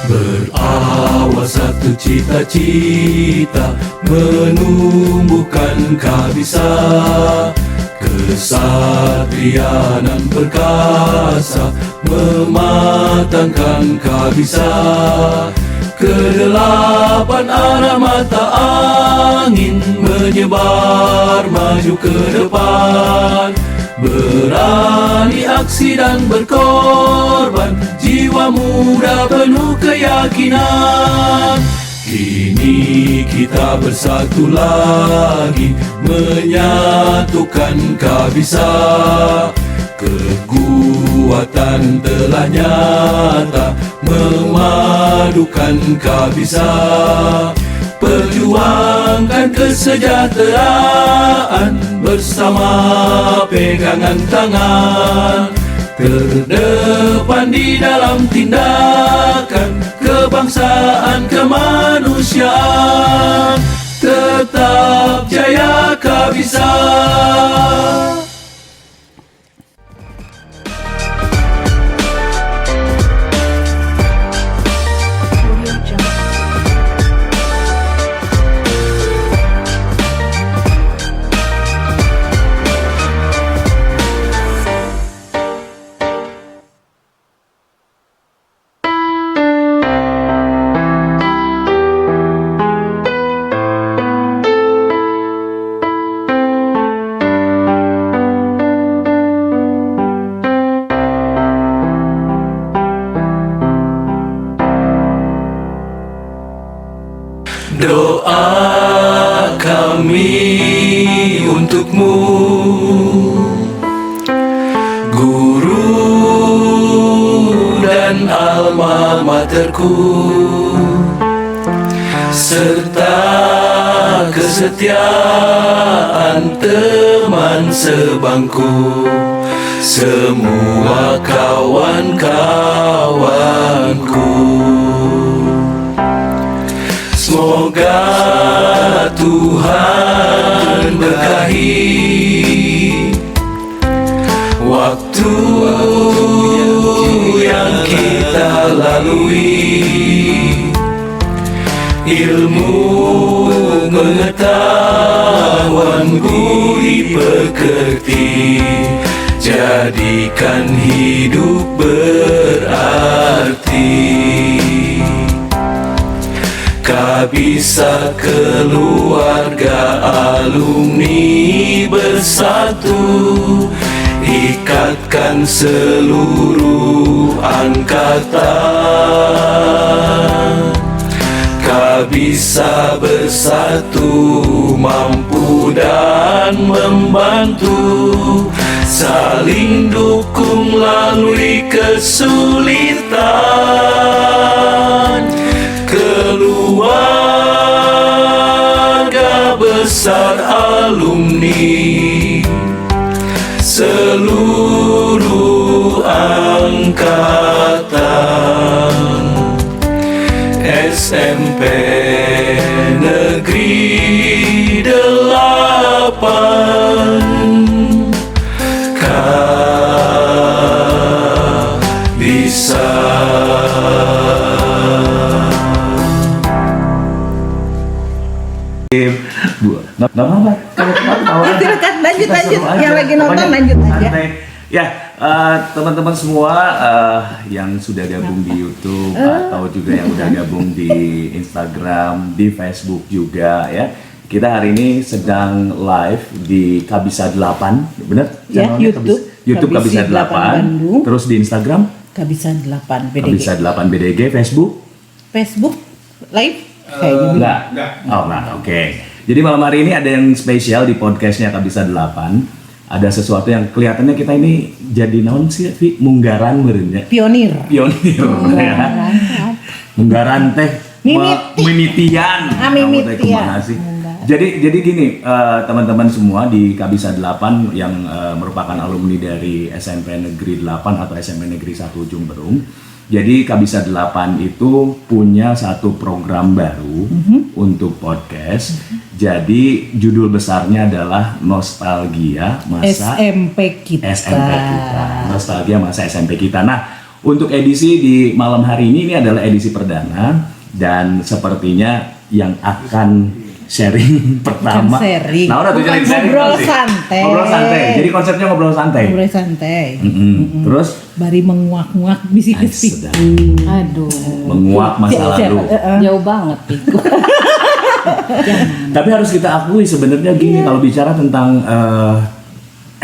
Berawal satu cita-cita, menumbuhkan kabisa, kesatrianan perkasa, mematangkan kabisa. Kedelapan arah mata angin menyebar maju ke depan, berani aksi dan berkorban, jiwa muda penuh keyakinan. Kini kita bersatu lagi, menyatukan kabisa. Kekuatan telah nyata, memadukan kabisa. Perjuangkan kesejahteraan bersama pegangan tangan, terdepan di dalam tindakan kebangsaan kemanusiaan. Tetap jaya kabisa. Doa kami untukmu, guru dan alma materku, serta kesetiaan teman sebangku, semua kawan-kawanku. Semoga Tuhan berkahi waktu yang kita lalui, ilmu pengetahuan budi pekerti, jadikan hidup berarti. Kabisa keluarga alumni bersatu, ikatkan seluruh angkatan. Kabisa bersatu, mampu dan membantu, saling dukung lalui kesulitan. Keluarga besar alumni, seluruh angkatan SMP Negeri 8 Kabisa. Nggak apa-apa. Silakan lanjut. Yang lagi nonton lanjut aja. Ya, teman-teman semua yang sudah gabung di YouTube atau juga yang udah gabung di Instagram, di Facebook juga ya. Kita hari ini sedang live di Kabisa 8, benar? Ya, YouTube Kabisa 8. Bandung. Terus di Instagram Kabisa 8 BDG. Kabisa 8 BDG, Facebook live kayak gitu. Enggak. Oh, nah, oke. Jadi malam hari ini ada yang spesial di podcastnya Kabisa 8. Ada sesuatu yang kelihatannya kita ini jadi naon sih, munggaran merenya. Pionir. Ya. Munggaran teh mimitian. Mimitian. Jadi gini, teman-teman semua di Kabisa 8 yang merupakan alumni dari SMP Negeri 8 atau SMP Negeri 1 Ujung Berung. Jadi Kabisa 8 itu punya satu program baru untuk podcast. Jadi judul besarnya adalah Nostalgia Masa SMP kita. Nostalgia Masa SMP kita. Nah, untuk edisi di malam hari ini adalah edisi perdana dan sepertinya yang akan sharing pertama. sharing. Nah, udah tuh Bukan jadi sharing ngobrol sih. santai. Ngobrol santai. Jadi konsepnya ngobrol santai. Ngobrol santai. Terus Bari menguak-nguak bisik-bisik. sedap. Aduh, Menguak masa lalu. jauh banget Piku. Tapi harus kita akui sebenarnya gini, kalau bicara tentang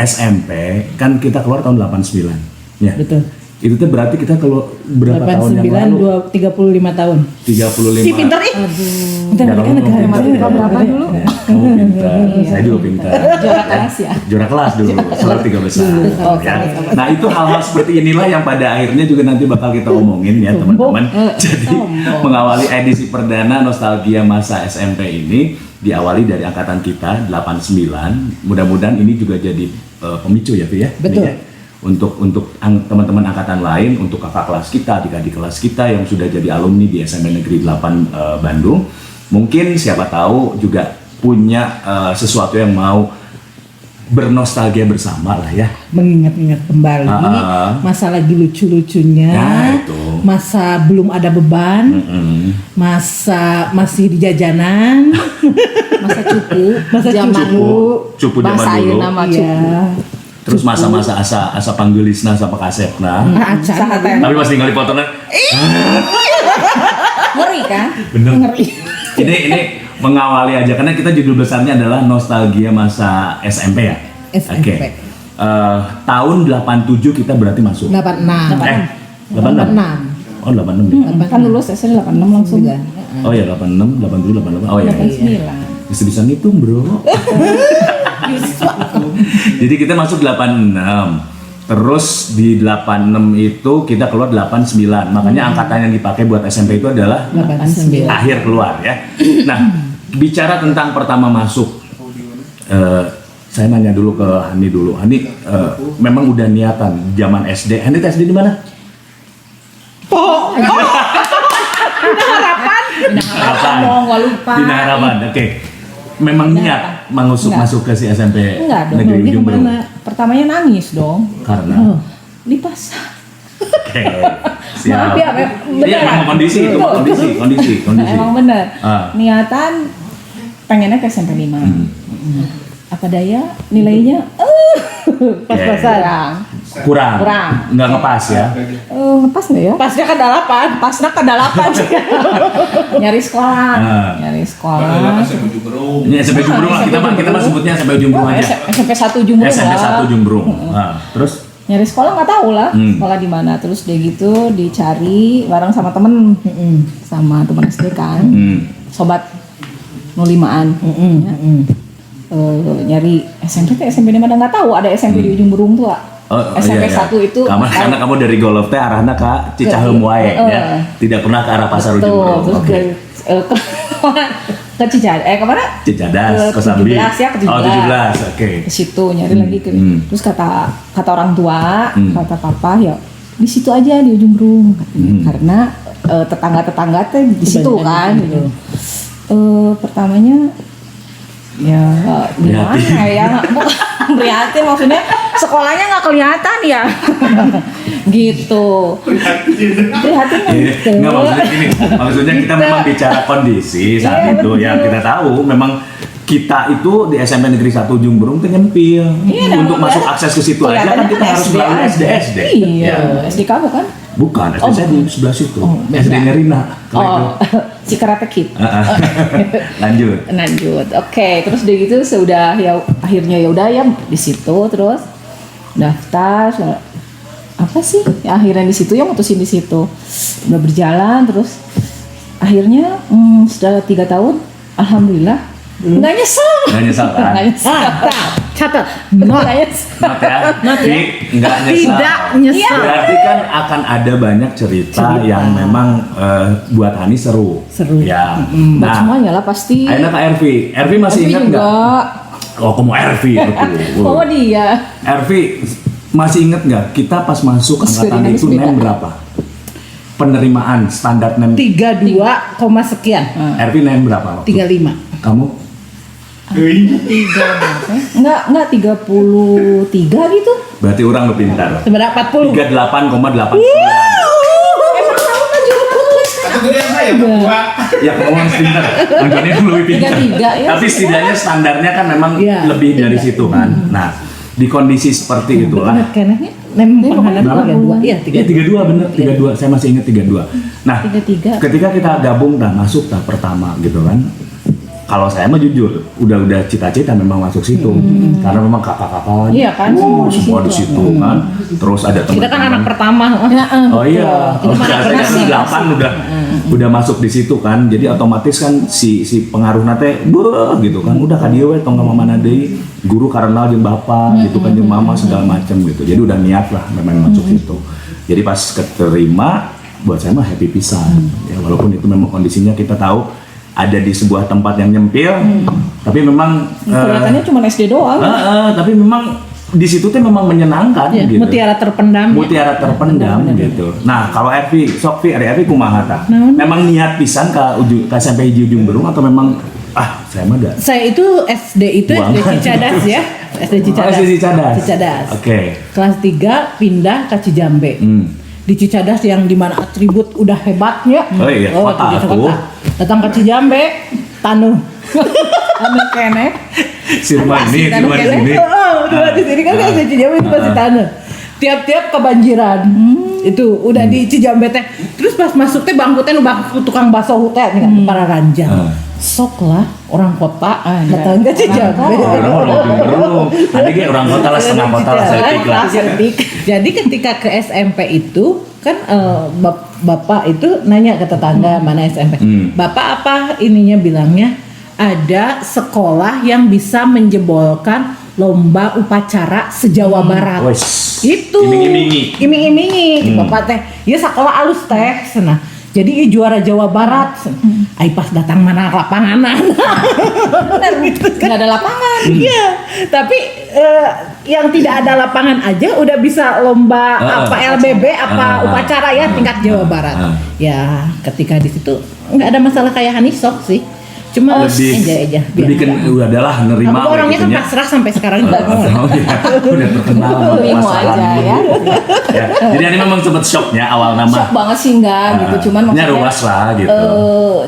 SMP kan kita keluar tahun 89 ya. Betul. Itu tuh berarti kita kalau berapa tahun yang 89 lalu? 35 tahun. 35. Si pinter ih. Pinter Ya, kan kamu negara. pinter. Berapa dulu? Kamu pintar, saya juga pintar. Juara kelas ya? Juara kelas dulu, selalu 3 besar. Oh, Ya. sama-sama. Nah itu hal-hal seperti inilah yang pada akhirnya juga nanti bakal kita omongin ya teman-teman. Jadi mengawali edisi perdana nostalgia masa SMP ini diawali dari angkatan kita 89. Mudah-mudahan ini juga jadi pemicu ya, Vi ya. Betul. Ini ya. Untuk teman-teman angkatan lain, untuk kakak kelas kita, adik-adik kelas kita yang sudah jadi alumni di SMP Negeri 8 Bandung, mungkin siapa tahu juga punya sesuatu yang mau bernostalgia bersama lah ya. Mengingat-ingat kembali masa lagi lucu-lucunya, Nah, itu. masa belum ada beban, masa masih di jajanan, Masa cupu, Masa zaman cupu. dulu, Cupu zaman bahasa dulu. nama Iya. cupu. Terus masa-masa asa panggelisna sama kasepna. Acan. Tapi pas tinggal di potongan. Ngeri kan? Bener. Ini mengawali aja karena kita judul besarnya adalah nostalgia masa SMP ya. SMP. Oke. Tahun 87 kita berarti masuk. 86. 86. Oh 86 ya. Kan lulus SD 86 langsung. Juga. Oh ya 86, 87, 88. Oh ya. 89. Bisa ngitung bro. Jadi kita masuk 86. Terus di 86 itu kita keluar 89. Makanya angkatan yang dipakai buat SMP itu adalah 89. akhir keluar ya. Nah, bicara tentang pertama masuk, saya nanya dulu ke Hani dulu. Hani memang udah niatan zaman SD. Hani SD di mana? Harapan. Nggak lupa. Bina Harapan. Oke. Memang niat masuk ke si SMP Enggak dong, Negeri dia Ujung Berung. kemana? Pertamanya nangis dong. Karena Lipas. oke. Siap. Maaf ya, beneran. Iya, memang kondisi itu, kondisi. Emang bener. Ah. Niatan pengennya ke SMP 5. Apa daya nilainya pas-pasan. Kurang. Nggak ngepas ya. Ngepas nggak ya? Pasnya ke dalapan. Pasnya ke 8 nyari sekolah. Nyari sekolah. Ini SMP Ujung Berung lah, kita mah sebutnya SMP Ujung Berung aja. SMP 1 Jumbo SMP 1 Ujung Berung. Nah, terus Nyari sekolah nggak tahu lah sekolah di mana. Terus dia gitu dicari bareng sama temen, sama teman SD kan, sobat 05-an. Nyari SMP teh SMP di mana nggak tahu, ada SMP di Ujung Berung tuh. SMP 1 itu karena kamu dari Golf teh arahnya ke Cicaheum wae ya. Tidak pernah ke arah Pasar Ujung Berung. Terus Oke. ke Cicadas, kemana? Cicadas, Ke Kosambi. 17 ya, ke 17. Oh, 17. Oke. Ke situ nyari lagi ke. Terus kata orang tua, kata papa ya di situ aja di Ujung Berung katanya. Karena tetangga-tetangga teh di situ kan gitu. Pertamanya ya gimana ya, bukan prihatin, maksudnya sekolahnya nggak kelihatan ya gitu, prihatin kan gitu. Nggak, maksudnya kita memang bicara kondisi saat itu ya, kita tahu memang kita itu di SMP Negeri 1 Ujung Berung tuh nyempil. Untuk masuk akses ke situ aja kan kita harus melalui SD. Iya, SD kamu kan? Bukan, SD saya di sebelah situ. SD-nya Rina. Si Karate Kid. Lanjut. Oke, terus udah gitu sudah ya akhirnya ya udah ya di situ, terus daftar apa sih? Ya, akhirnya di situ ya mutusin di situ. Udah berjalan terus akhirnya sudah 3 tahun, alhamdulillah nggak nyesel. Nggak nyesel kan? Nggak nyesel. Catat. Nggak nyesel. Not ya? Nggak nyesel. Tidak nyesel. Berarti kan akan ada banyak cerita yang memang buat Hani seru. Ya. Buat semuanya lah pasti. Akhirnya ke Ervi. Ervi masih ingat nggak? Enggak. Oh, kamu Ervi. Oh dia. Ervi masih ingat nggak? Kita pas masuk angkatan itu nem berapa? Penerimaan standar nem 32, sekian. Ervi nem berapa? 35. Kamu? Enggak 33 gitu. Berarti orang lu pintar. Seberapa 40? 38,89. Kategori saya berdua. Ya kamu harus pintar. Anggapnya lebih pintar. 33 ya. Tapi setidaknya standarnya kan memang Iya. lebih dari situ kan. Nah, di kondisi seperti itulah. Kenehnya nempel Berapa? 32. Iya, Iya 32 bener, 32. Saya masih ingat 32. Nah, 33. ketika kita gabung dan masuk tahap pertama gitu kan. Kalau saya mah jujur, udah cita-cita memang masuk situ. Karena memang kakak-kakak Iya kan, semua di situ kan. Terus ada teman-teman. Kita kan anak pertama. Oh iya, Itu oh, mana saya pernah kan 8 udah masuk di situ kan. Jadi otomatis kan si pengaruh nate gitu kan. Udah ka dieu we tong mamana deui, guru karena jeung bapak gitu kan jeung mama segala macam gitu. Jadi udah niat lah memang masuk situ. Jadi pas keterima buat saya mah happy pisan. Ya walaupun itu memang kondisinya kita tahu ada di sebuah tempat yang nyempil, tapi memang Kelihatannya cuma SD doang. tapi memang di situ tuh memang menyenangkan Ya, gitu. mutiara terpendam. Mutiara terpendam gitu. Nah, kalau Ervi, sok Vi, Ervi kumaha tah? Memang niat pisan ka sampai ujung berung atau memang saya mah dah. Saya itu SD itu SD Buangan. Cicadas ya. SD Cicadas. SD Cicadas. Cicadas. Oke. Kelas 3 pindah ke Cijambe. Di Cicadas yang dimana atribut udah hebatnya. Oh iya, kota itu tuh. Datang ke Cijambe, tanuh. Tanuh kene. Sirman ini, Tanuh Sirman kene. ini. Dua di sini kan SD Cijambe itu pasti tanuh. Tiap-tiap kebanjiran. Itu udah di Cijambe teh. Terus pas masuk teh bangku teh nu bangku tukang bakso teh para ranjang. Sok lah orang kota datang ke Cijambe. Orang berung. Ada ge orang kota lah setengah kota lah setik lah. Jadi ketika ke SMP itu kan bapak itu nanya ke tetangga mana SMP. Bapak apa ininya bilangnya ada sekolah yang bisa menjebolkan lomba upacara se-Jawa Barat. Wes. Itu iming-imingi bapak teh ya sekolah alus teh cenah. Jadi juara Jawa Barat. Ai pas datang mana lapanganan. Benar gitu kan. Nggak ada lapangan. Iya, tapi yang tidak ada lapangan aja udah bisa lomba apa LBB apa upacara ya tingkat Jawa Barat. Ya, ketika di situ nggak ada masalah kayak Hanisok sih. Cuma enjoy aja. Lebih kan udahlah nerima. Aku orangnya kan gitu nya. pasrah sampai sekarang juga. Udah terkenal sama Bingung pasaran aja, ya. Ya. Jadi ini memang sempat shocknya awal nama. Shock banget sih enggak gitu, cuman Nya maksudnya ruas lah gitu.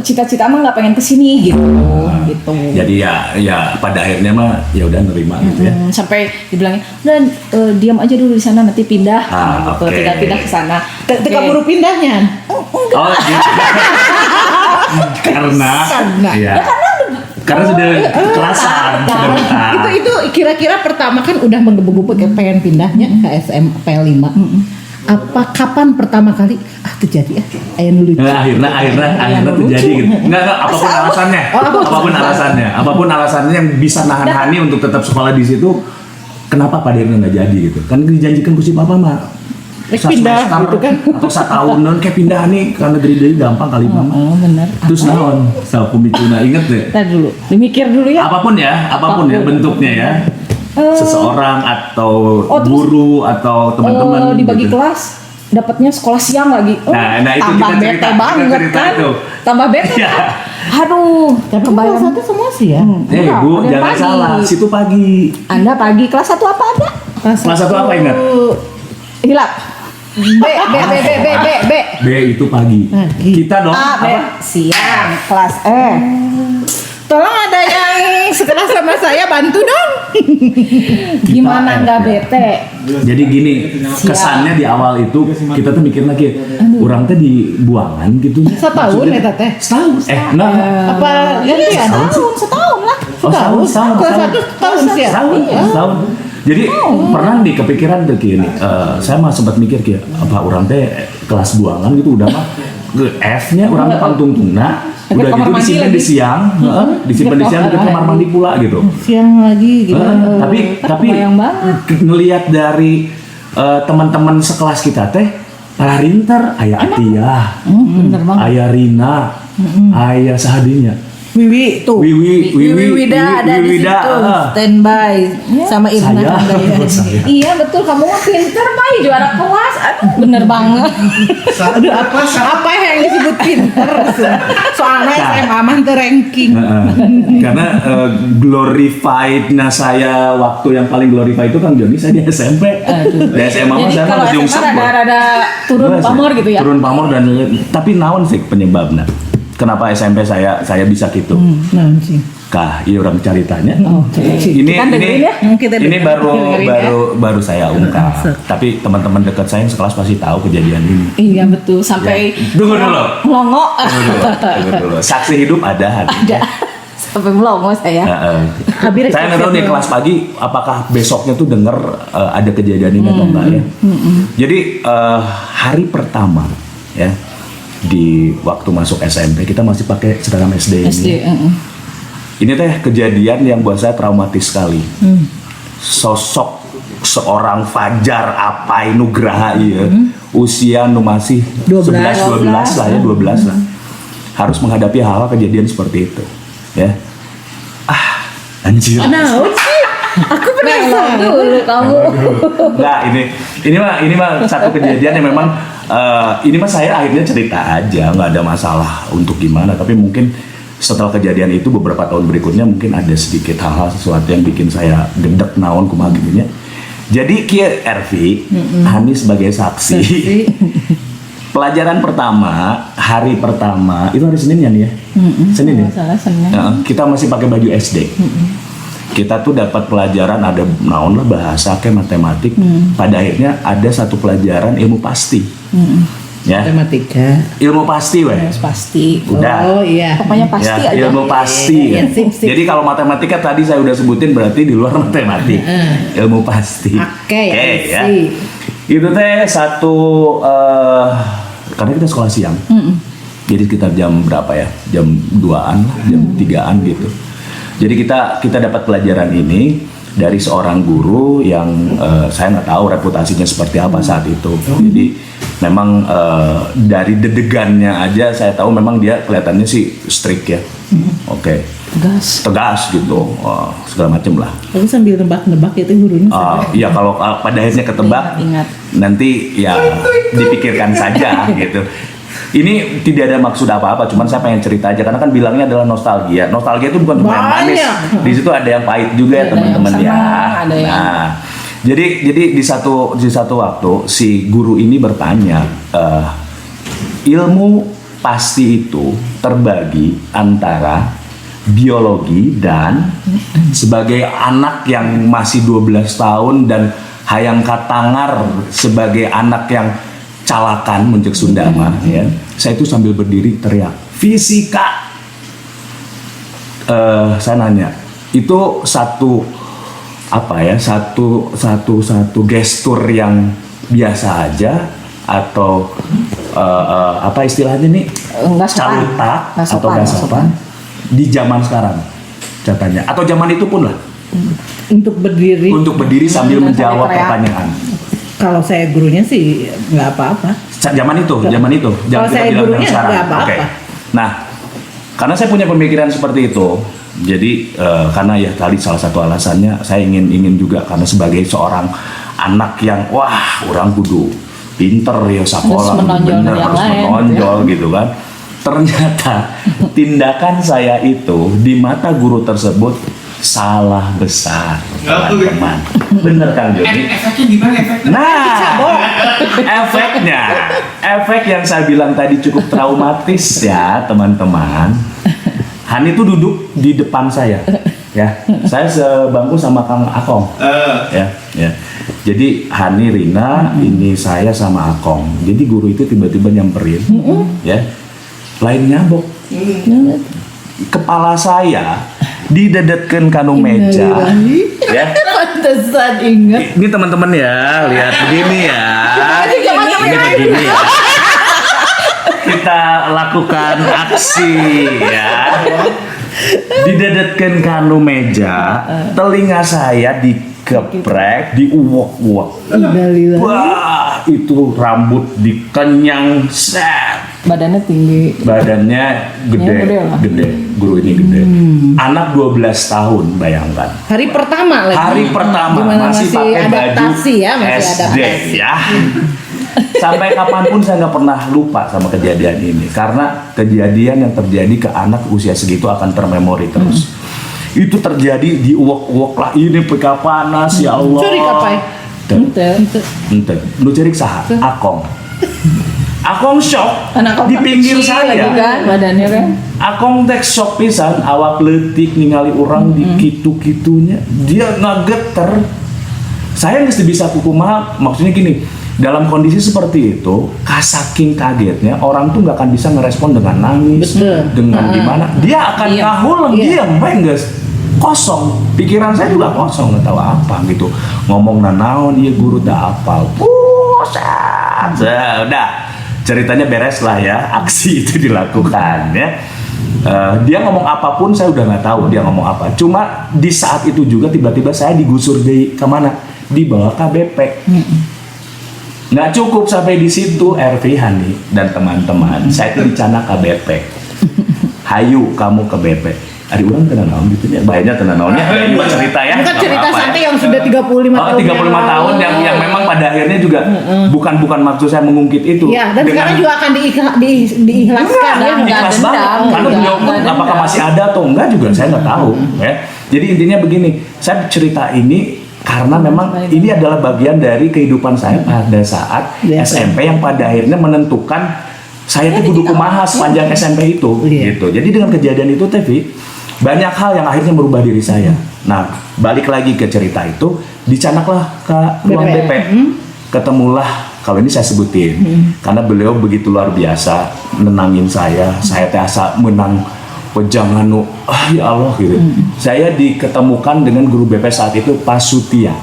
cita-cita mah nggak pengen kesini gitu. Gitu. Jadi ya pada akhirnya mah ya udah nerima gitu ya. Sampai dibilangnya udah diam aja dulu di sana nanti pindah gitu. Oke. Tinggal pindah ke sana. Teka buru pindahnya. Oh gitu. Karena sudah kekerasan, sudah betah. Itu kira-kira pertama kan udah menggebu-gebu pengen pindahnya ke SMP 5. Apa kapan pertama kali terjadi aya nu lucu. Nah, akhirnya terjadi gitu. Enggak apapun alasannya. Apapun alasannya yang bisa nahan Hani untuk tetap sekolah di situ. Kenapa pada akhirnya nggak jadi gitu? Kan dijanjikan ku si papa mah Pindah gitu kan. atau satahunan kayak pindah nih karena dari gampang kali mama. Benar. Terus naon? Sa pemicuna inget deh. Ntar dulu, dimikir dulu ya. Apapun ya bentuknya ya. Seseorang atau guru atau teman-teman dibagi gitu. kelas dapatnya sekolah siang lagi. Nah, itu tambah kita bete cerita, banget kita cerita kan. itu. Tambah bete. Iya. Aduh, Tapi kelas 1 semua sih ya. Bu, ada jangan pagi. salah. Situ pagi. Anda pagi kelas 1 apa ada? Kelas 1 apa ingat? Hilap. B. B itu pagi. Pagi. Kita dong. A, B, apa? siang, kelas E. Tolong ada yang sekelas sama saya bantu dong. Gimana nggak bete? Jadi gini, kesannya di awal itu kita tuh mikir lagi, orang teh dibuangan gitu. Setahun ya teteh. Setahun. Enggak. Apa gantian? Setahun lah. Setahun. Kelas 1 tahun sih ya. Setahun. Jadi pernah di kepikiran tuh gini, saya mah sempat mikir kayak apa orang teh kelas buangan gitu udah mah F-nya orang teh pantungtungna udah gitu disimpan di siang, disimpan di siang di kamar mandi pula gitu. Siang lagi gitu. Tapi kebayang banget. ngelihat dari teman-teman sekelas kita teh para rinter, aya Atia, Bener banget. aya Rina, aya sahadinya. Wiwi tuh. Wiwida ada di situ. Standby sama Irna Saya. Handayani. Saya. Iya betul, kamu mah pinter, Bay, juara kelas. Aduh, bener banget. Aduh, apa yang disebut pinter? terus. Soalnya SMA mah teu ranking. Karena glorified-nya saya waktu yang paling glorified itu Kang Joni saya di SMP. Di SMA mah Jadi saya kalau mah ujung SMA sebut. rada turun pamor gitu ya. Turun pamor dan tapi naon sih penyebabnya? Kenapa SMP saya bisa gitu? Nah, sih. Kah, iya orang ceritanya. Oke. Ini Kita dengerin ya. Kita ini dengerin ya. baru saya ungkap. Tapi teman-teman dekat saya yang sekelas pasti tahu kejadian ini. Iya betul sampai Tunggu dulu. melongo. Tunggu dulu. Saksi hidup ada. Ada sampai melongo saya. Habis Saya nggak tahu nih kelas pagi apakah besoknya tuh dengar ada kejadian ini atau enggak ya. Jadi hari pertama ya di waktu masuk SMP kita masih pakai seragam SD ini. SD. Ini teh kejadian yang buat saya traumatis sekali. Sosok seorang Fajar Apai Nugraha ya, usia nu masih 12 lah ya, 12 lah. Harus menghadapi hal-hal kejadian seperti itu, ya. Anjir. Nah, sih. Aku penasaran. Dulu kamu. Nah, ini mah satu kejadian yang memang ini mah saya akhirnya cerita aja, nggak ada masalah untuk gimana, tapi mungkin setelah kejadian itu beberapa tahun berikutnya mungkin ada sedikit hal-hal sesuatu yang bikin saya gedek naon kumaha gitunya. Jadi kia RV, Hani sebagai saksi. Pelajaran pertama, hari pertama itu hari Senin ya nih ya? Senin ya? Salah Senin. Ya, kita masih pakai baju SD. Kita tuh dapat pelajaran ada naon lah bahasa kayak matematik. Pada akhirnya ada satu pelajaran ilmu pasti. Ya. Matematika. Ilmu pasti weh. Harus pasti. Udah. Oh iya. Pokoknya pasti Ya, aja. ilmu pasti. Iya, sip, sip. Jadi kalau matematika tadi saya udah sebutin berarti di luar matematik. Ilmu pasti. Oke, ya. sip. Itu teh satu karena kita sekolah siang. Jadi sekitar jam berapa ya? Jam 2-an lah, jam 3-an gitu. Jadi kita dapat pelajaran ini dari seorang guru yang saya nggak tahu reputasinya seperti apa saat itu. Jadi memang dari dedegannya aja saya tahu memang dia kelihatannya sih strict ya. Oke. Tegas gitu. Segala macem lah. Aku sambil nebak-nebak itu gurunya. Iya kalau pada akhirnya ketebak Ingat. nanti ya dipikirkan saja gitu. Ini tidak ada maksud apa-apa, cuman saya pengen cerita aja karena kan bilangnya adalah nostalgia. Nostalgia itu bukan cuma yang manis. Di situ ada yang pahit juga ya Ada teman-teman yang ya. sama, ada yang- Nah, jadi di satu waktu si guru ini bertanya, ilmu pasti itu terbagi antara biologi dan sebagai anak yang masih 12 tahun dan hayang katangar sebagai anak yang calakan muncul Sundama ya. Saya itu sambil berdiri teriak fisika. Saya nanya, itu satu gestur yang biasa aja atau apa istilahnya nih? Enggak sopan. Calutak Nggak atau sopan, nggak nggak sopan di zaman sekarang katanya atau zaman itu pun lah Untuk berdiri. untuk berdiri sambil sambil menjawab teriak. pertanyaan. Kalau saya gurunya sih nggak apa-apa. Zaman itu Kalau jangan saya kita bilang gurunya yang sekarang. nggak apa-apa. Oke. Nah, karena saya punya pemikiran seperti itu, jadi karena ya tadi salah satu alasannya saya ingin juga karena sebagai seorang anak yang wah orang kudu pinter ya sekolah Harus menonjol bener yang harus lain, menonjol gitu kan. Ternyata tindakan saya itu di mata guru tersebut salah besar, teman-teman. Bener Kang Joni? Efeknya gimana efeknya? Nah, efek yang saya bilang tadi cukup traumatis ya teman-teman. Hani itu duduk di depan saya, ya. Saya sebangku sama Kang Akong, ya. Jadi Hani, Rina, ini saya sama Akong. Jadi guru itu tiba-tiba nyamperin, ya. Lain nyabok. Kepala saya didedetkeun kanu meja, ya. Pantesan ingat. Ini teman-teman ya, lihat begini ya. Ini begini ya. Kita lakukan aksi ya. Didedetkeun kanu meja, telinga saya dikeprek, diuwek-uwek. Innalillahi. Wah, itu rambut dikenyang set. Badannya tinggi. Badannya gede, Ya, gede lah. gede. Guru ini gede. Anak 12 tahun, bayangkan. Hari pertama lagi. Hari pertama Gimana masih pakai baju adaptasi ya, masih SD adaptasi. ya. sampai kapanpun saya nggak pernah lupa sama kejadian ini, karena kejadian yang terjadi ke anak usia segitu akan termemori terus. Itu terjadi di uwak-uwak lah ini PK panas, ya Allah. Curi kapai. Ente, lu cari saha? Akong. Akong shock Anak di pinggir kecil saya. lagi kan badannya kan. Akong tek shock pisan, awak leutik ningali orang di kitu-kitunya. Dia ngageter. Saya mesti bisa kumaha, maksudnya gini, dalam kondisi seperti itu, saking kagetnya orang tuh nggak akan bisa ngerespon dengan nangis, Betul. dengan gimana. Dia akan ngahuleng, diam, guys. Kosong, pikiran saya juga kosong, nggak tahu apa gitu. Ngomong nanaon, iya guru dah apal. Pusat, udah ceritanya beres lah ya, aksi itu dilakukan ya. Dia ngomong apapun saya udah nggak tahu dia ngomong apa. Cuma di saat itu juga tiba-tiba saya digusur di kemana? Dibawa KBP. Nggak cukup sampai di situ, Ervi, Hani dan teman-teman. Saya itu dicana KBP. Hayu kamu ke BP. Ada orang kena naon gitu ya, bayarnya kena naonnya. Ini mah cerita ya. Bukan nggak cerita apa-apa santai ya. yang sudah 35 tahun. 35 tahun yang memang pada akhirnya juga bukan maksud saya mengungkit itu. Ya, dan sekarang juga akan diikhlaskan ya. Nggak Ikhlas dendam, banget. Karena nggak beliau pun dendam. apakah masih ada atau enggak juga saya nggak tahu ya. Jadi intinya begini, saya cerita ini karena memang ini adalah bagian dari kehidupan saya pada saat SMP yang pada akhirnya menentukan saya tuh kudu kumaha sepanjang SMP itu gitu. Jadi dengan kejadian itu Tevi, banyak hal yang akhirnya merubah diri saya. Nah, balik lagi ke cerita itu, dicanaklah ke ruang BP. Ketemulah, kalau ini saya sebutin, karena beliau begitu luar biasa nenangin saya teh asa menang pejangan ya Allah gitu. Saya diketemukan dengan guru BP saat itu Pak Sutia.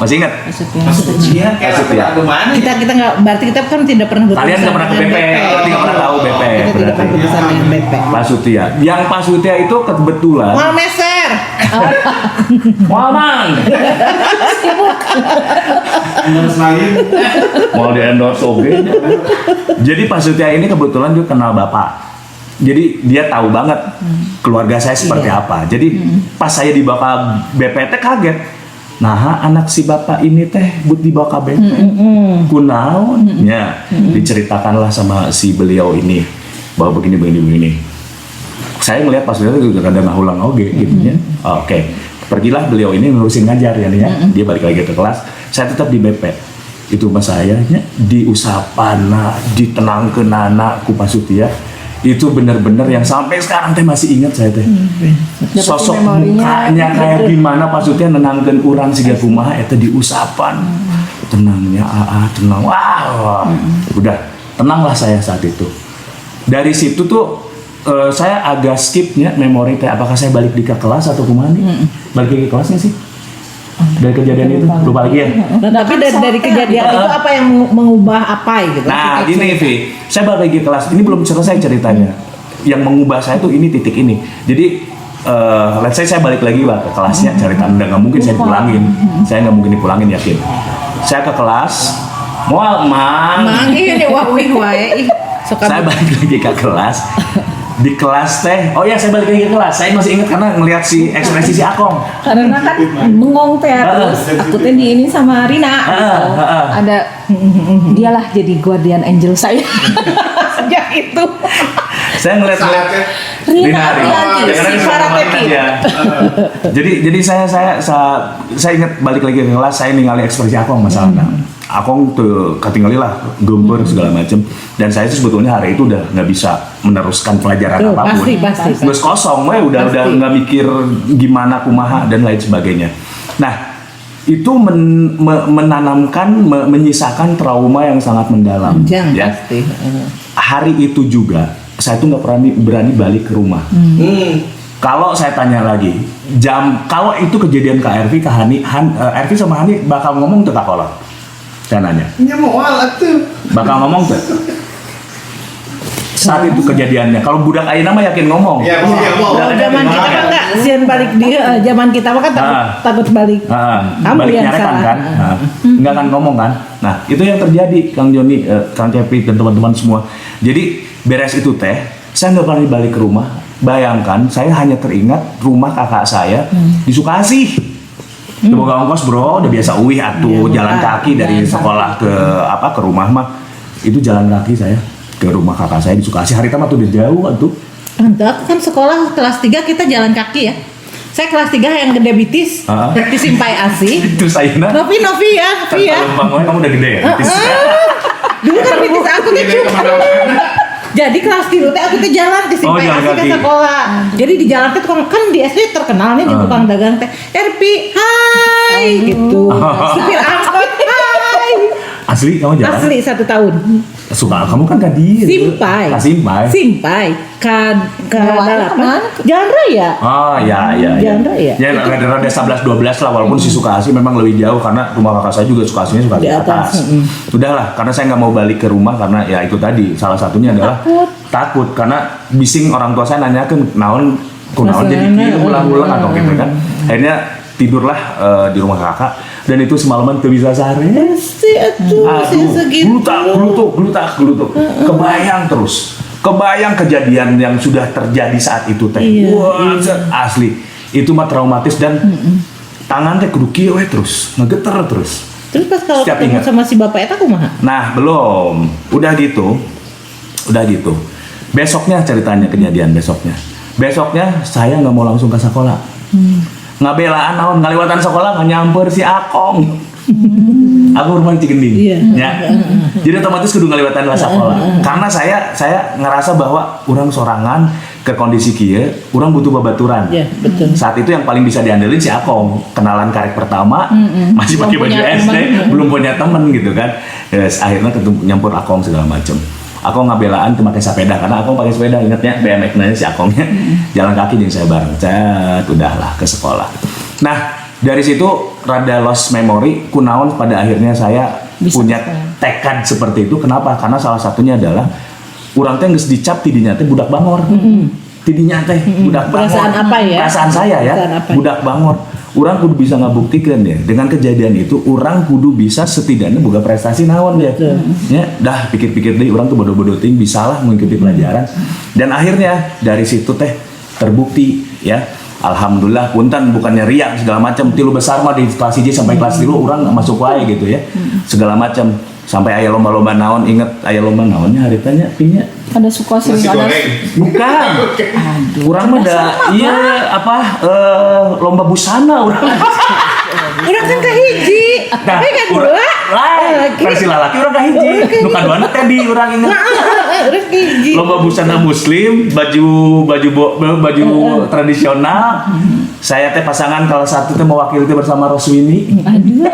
Masih ingat? Iya, kayak Sutia. lagu mana? Kita nggak, berarti kita kan tidak pernah berurusan Kalian nggak pernah ke dengan BP, berarti nggak pernah tahu BP. Kita tidak Berarti pernah berurusan dengan BP. Pak Sutia. Yang Pak Sutia itu kebetulan Mal meser. Mamang Terus lain. mau di endorse oge. Jadi Pak Sutia ini kebetulan dia kenal bapak. Jadi dia tahu banget keluarga saya seperti apa. Jadi pas saya dibawa BPT kaget. Nah, anak si bapak ini teh dibawa ke BP. Kunaon? Ya, diceritakanlah sama si beliau ini bahwa begini. Saya melihat pas itu juga ada ngahulang oge gitu ya. Oke. Pergilah beliau ini ngurusin ngajar ya nih ya. Dia balik lagi ke kelas. Saya tetap di BP. Itu mas saya nya diusapana, ditenangkeun anak ku Pak Sutia. Itu benar-benar yang sampai sekarang teh masih ingat saya teh. Sosok mukanya kayak gimana Pak Sutia nenangkeun urang siga kumaha eta diusapan. Tenangnya tenang. Wah. Udah, tenanglah saya saat itu. Dari situ tuh saya agak skipnya memori teh, apakah saya balik di ke kelas atau kumaha nih? Balik lagi ke kelasnya sih. Dari kejadian itu lupa lagi ya. Tapi dari kejadian itu apa yang mengubah apa gitu? Nah gini Vi, saya balik lagi ke kelas, ini belum selesai ceritanya. Yang mengubah saya tuh ini titik ini. Jadi let's say saya balik lagi lah ke kelasnya, cerita nggak mungkin saya dipulangin. Saya nggak mungkin dipulangin, yakin. Saya ke kelas, mual mang. Mang ini wae. Saya balik lagi ke kelas. Di kelas teh, oh ya saya balik lagi ke kelas. Saya masih ingat karena ngelihat si ekspresi si Akong. Karena kan bengong teh terus takutnya di ini sama Rina gitu. Ada dialah jadi guardian angel saya. Sejak itu. Saya ngelihat Rina Ya, karena dia suka kemarin aja. Jadi saya ingat balik lagi ke kelas, saya ningali ekspresi Akong masalahnya. Akong tuh ketinggalan lah, gempur segala macem. Dan saya tuh sebetulnya hari itu udah nggak bisa meneruskan pelajaran Tuh, apapun. pasti. Terus kosong, udah nggak mikir gimana kumaha dan lain sebagainya. Nah, itu menanamkan, menyisakan trauma yang sangat mendalam. Ya. Pasti. Hari itu juga saya tuh nggak berani balik ke rumah. Kalau saya tanya lagi, kalau itu kejadian ke Ervi, ke Hani, Ervi sama Hani bakal ngomong tuh kalau saya nanya. Nya moal atuh. Bakal ngomong tuh. Saat itu kejadiannya. Kalau budak ayeuna mah yakin ngomong. Iya, pasti ngomong. Budak Kalau ayeuna zaman yakin kita ngomong. kan nggak, sian balik dia. Zaman kita mah kan takut balik. Kamu Balik yang nyarekan salah. kan, nggak akan ngomong kan. Nah itu yang terjadi, Kang Joni, Kang Cepi dan teman-teman semua. Jadi beres itu teh, saya nggak pernah balik ke rumah. Bayangkan, saya hanya teringat rumah kakak saya di Sukasih. Boga ongkos bro, udah biasa uih atuh jalan kaki dari sekolah ke rumah mah. itu jalan kaki saya ke rumah kakak saya di Sukasih. Hari pertama tuh udah jauh tuh. Entah, aku kan sekolah kelas 3 kita jalan kaki ya. Saya kelas 3 yang gede bitis di Simpai Asih. Terus Aina Novi ya, Novi ya. Kalau kamu udah gede ya? Dulu kan bitis aku tuh cuma. Jadi kelas 3 teh aku tuh jalan di Simpai jalan Asih ke kaki. sekolah. Jadi di jalan teh tukang, kan di SD terkenal nih di tukang dagang teh. Erpi, hai gitu. Supir angkot, hai. Asli kamu jalan? Asli 1 tahun. Suka kamu kan tadi. Simpai. Simpai. Lewatnya kemana? Jalan raya. Ah ya. Jalan raya. Ya rada 11-12 lah walaupun si Sukasih memang lebih jauh karena rumah kakak saya juga Sukasihnya Sukasih Di di atas. atas, Udahlah karena saya nggak mau balik ke rumah karena ya itu tadi salah satunya adalah takut karena bising orang tua saya nanyakan naon kunaon jadi kieu ulang-ulang atau gitu kan. Akhirnya tidurlah di rumah kakak dan itu semalaman tuh bisa sare. Si atuh, si segitu. Glutak. Kebayang kejadian yang sudah terjadi saat itu teh. Iya, Wah, asli. Itu mah traumatis dan tangan teh kudu kieu we terus, ngegeter terus. Terus pas kalau Setiap ketemu ingat. sama si bapak eta kumaha? Nah, belum. Udah gitu. Besoknya ceritanya kejadian besoknya. Besoknya saya nggak mau langsung ke sekolah. Ngabelaan naon ngaliwatan sekolah nggak nyamper si Akong. Aku rumah Cigending. Iya. Ya. Jadi otomatis kudu ngaliwatan ke sekolah. Karena saya ngerasa bahwa orang sorangan ke kondisi kieu, orang butuh babaturan. Iya, betul. Saat itu yang paling bisa diandelin si Akong. Kenalan karek pertama, masih pakai baju punya SD, teman. belum punya temen gitu kan. Yes, akhirnya ketemu nyampur Akong segala macem. Akong ngabelaan tuh pakai sepeda karena Akong pakai sepeda, ingetnya BMX-nya si Akongnya jalan kaki dengan saya bareng. Cet, udahlah ke sekolah. Nah, dari situ rada lost memory kunaon pada akhirnya saya Bisa punya sekolah. tekad seperti itu. Kenapa? Karena salah satunya adalah urang teh geus dicap tidinya teh budak bangor. Tidinya teh budak bangor. Perasaan apa ya? Perasaan saya ya, Perasaan apa? budak bangor. Urang kudu bisa ngabuktikan ya. Dengan kejadian itu urang kudu bisa setidaknya boga prestasi naon ya. Ya, dah pikir-pikir deui urang tuh bodoh-bodoh ting bisalah mengikuti pelajaran. Dan akhirnya dari situ teh terbukti ya. Alhamdulillah punten bukannya riak segala macam tilu besar mah di kelas 1 sampai kelas 3 urang masuk wae gitu ya. Segala macam sampai aya lomba-lomba naon inget aya lomba naonnya haritanya pinya. Ada suka sering Nasi ada. goreng. Bukan. Urang mah da iya apa lomba busana urang. Urang kan kahiji. Nah, Tapi kan dua. lain versi lalaki urang kahiji. Nu kaduana teh di urang inget. Urang kahiji. Lomba busana muslim, baju tradisional. Saya teh pasangan kalau satu teh mewakili teh bersama Roswini. Aduh,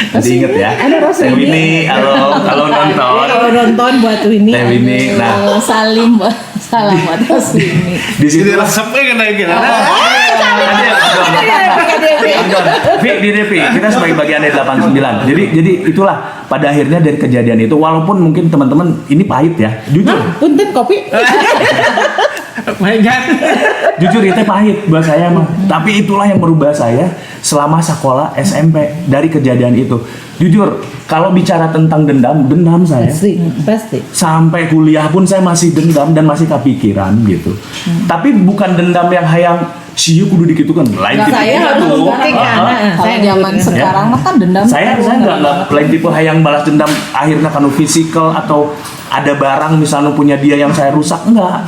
Nanti inget ya. Ada Roswini. Teh Winnie, kalau nonton. Kalau nonton buat ini. Teh Winnie. Nah, salim buat salam buat Roswini. di situ Jadi resepnya kan lagi. di DP kita sebagai bagian dari 89. Jadi itulah pada akhirnya dari kejadian itu walaupun mungkin teman-teman ini pahit ya. Jujur. Punten kopi. Jujur itu pahit buat saya mah. Tapi itulah yang merubah saya selama sekolah SMP dari kejadian itu. Jujur, kalau bicara tentang dendam saya. Pasti. Sampai kuliah pun saya masih dendam dan masih kepikiran gitu. Tapi bukan dendam yang hayang sieu kudu dikitukan. Lain tipe Saya harus gitu. membuktikan. Kalau Saya zaman membuktikan. sekarang mah kan dendam. Saya nggak lain tipe hayang balas dendam akhirnya kanu fisikal atau ada barang misalnya punya dia yang saya rusak enggak.